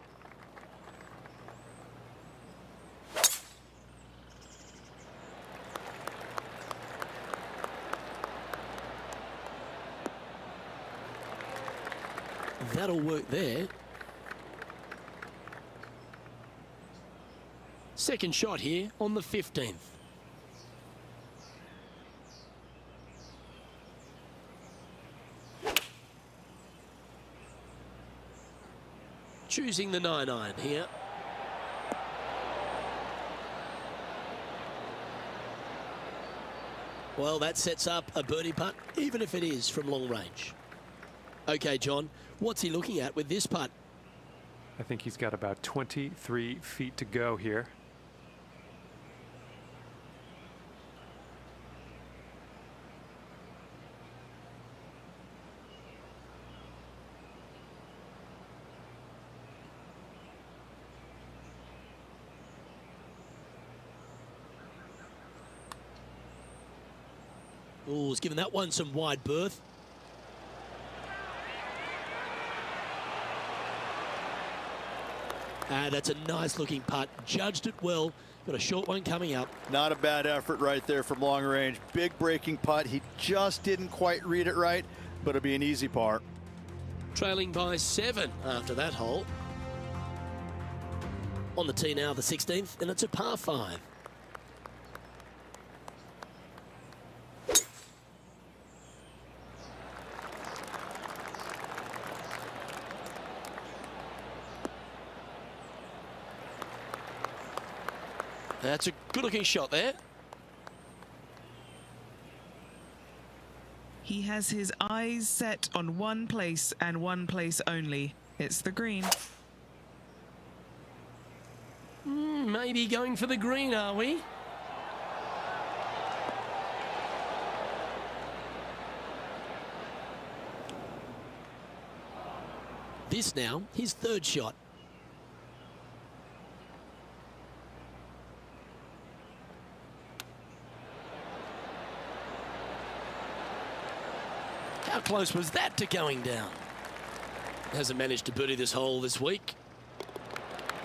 That'll work there. Second shot here on the 15th. Choosing the 9-iron here. Well, that sets up a birdie putt, even if it is from long range. Okay, John, what's he looking at with this putt? I think he's got about 23 feet to go here. Oh, he's given that one some wide berth. That's a nice looking putt. Judged it well. Got a short one coming up. Not a bad effort right there from long range. Big breaking putt. He just didn't quite read it right, but it'll be an easy par. Trailing by 7 after that hole. On the tee now, the 16th, and it's a par 5. That's a good-looking shot there. He has his eyes set on one place and one place only. It's the green. Maybe going for the green, are we? This now, his third shot. How close was that to going down? Hasn't managed to birdie this hole this week.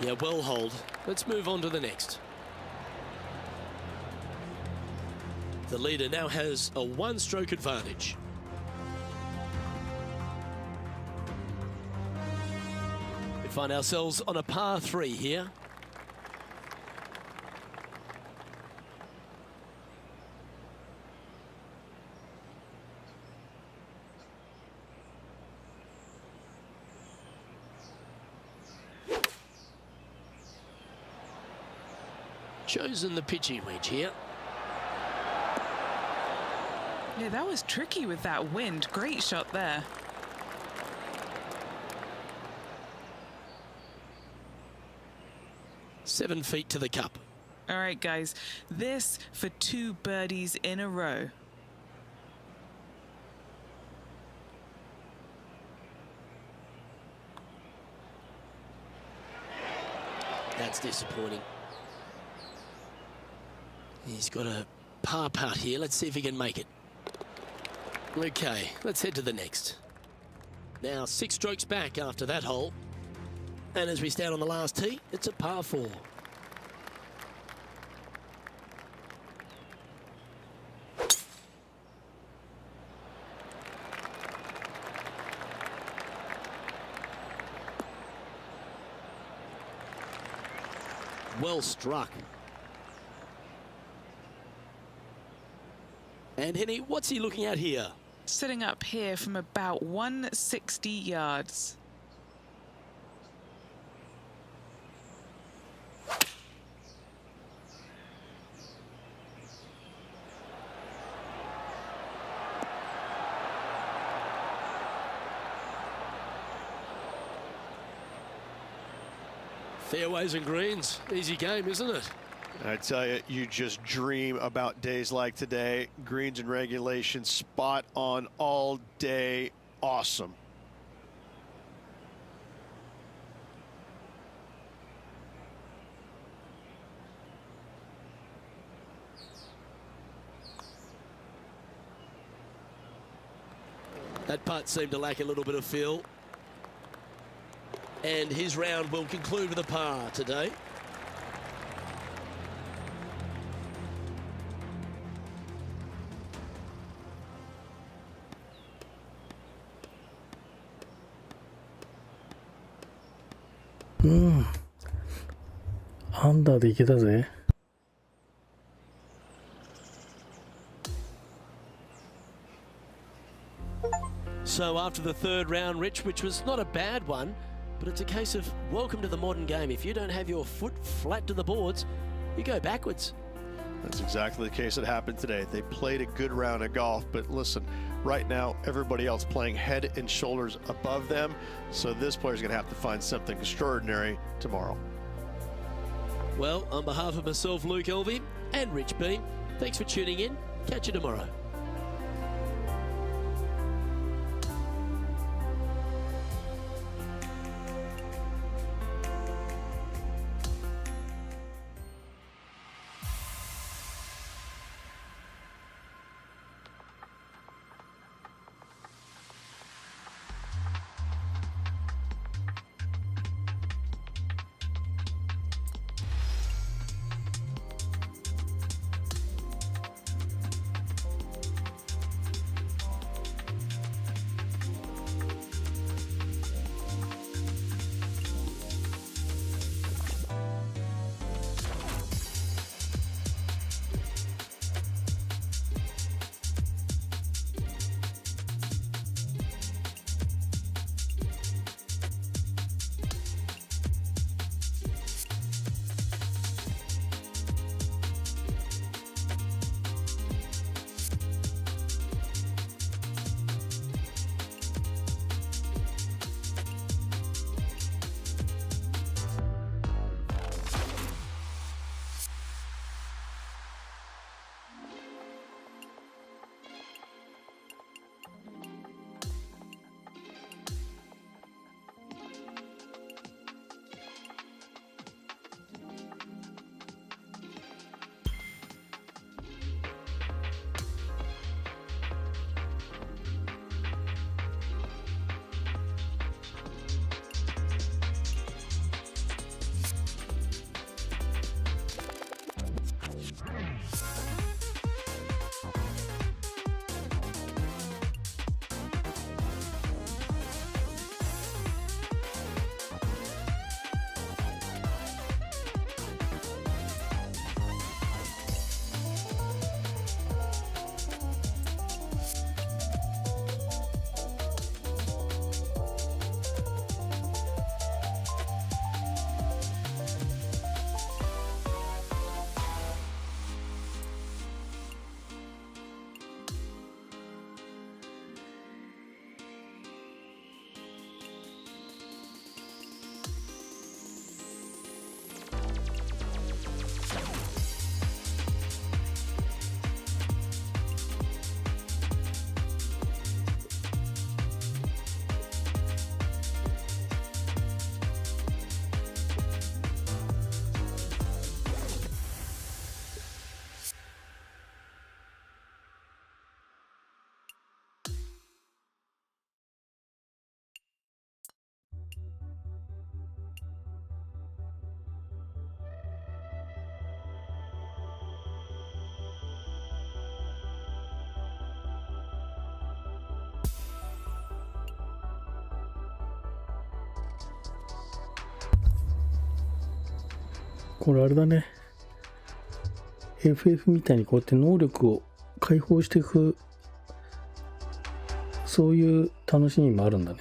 Yeah, well holed. Let's move on to the next. The leader now has a one-stroke advantage. Find ourselves on a par 3 here. Chosen the pitching wedge here. Yeah, that was tricky with that wind. Great shot there. Seven feet to the cup. All right, guys, this for 2 birdies in a row. That's disappointing. He's got a par putt here. Let's see if he can make it. Okay, let's head to the next. Now 6 strokes back after that hole. And as we stand on the last tee, it's a par 4. Well struck. And Henny, what's he looking at here? Sitting up here from about 160 yards. Fairways and greens, easy game, isn't it? I tell you, you just dream about days like today. Greens and regulation, spot on all day. Awesome. That putt seemed to lack a little bit of feel. And his round will conclude with a par today.アンダーでいけたぜ。So after the third round, Rich, which was not a bad one, but it's a case of welcome to the modern game. If you don't have your foot flat to the boards, you go backwards. That's exactly the case that happened today. They played a good round of golf, but listen, right now, everybody else playing head and shoulders above them. So this player's going to have to find something extraordinary tomorrow. Well, on behalf of myself, Luke Elvey, and Rich B, thanks for tuning in. Catch you tomorrow. これあれだね。FF みたいにこうやって能力を解放していく、そういう楽しみもあるんだね。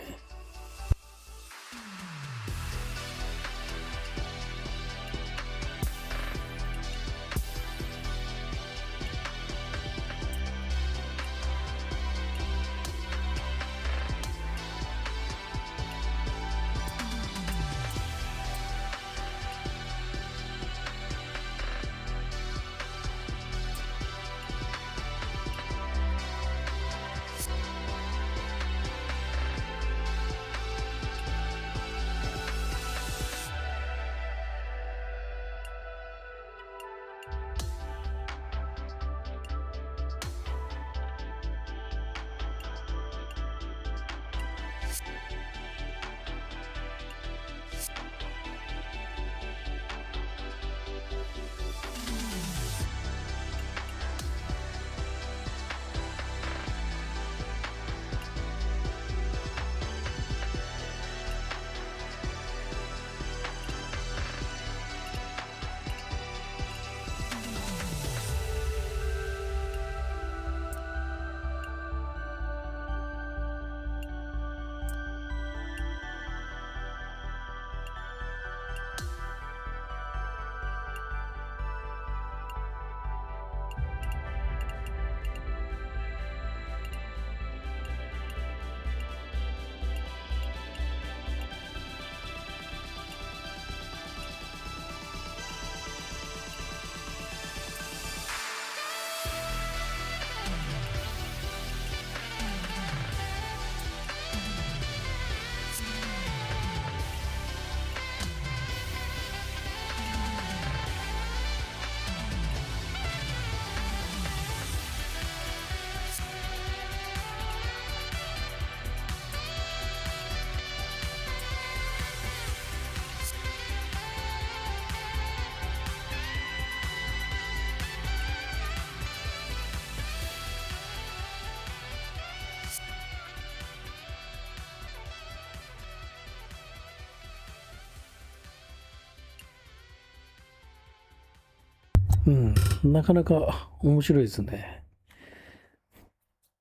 なかなか面白いですね。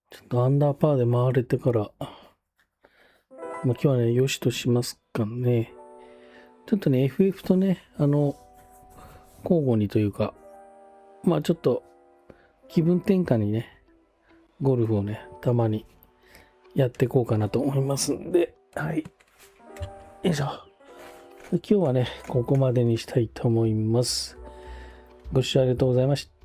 ちょっとアンダーパーで回れてから、今日はね、よしとしますかね。ちょっとね、FF とね、交互にというか、ちょっと気分転換にね、ゴルフをね、たまにやっていこうかなと思いますんで、はい。よいしょ。今日はね、ここまでにしたいと思います。ご視聴ありがとうございました。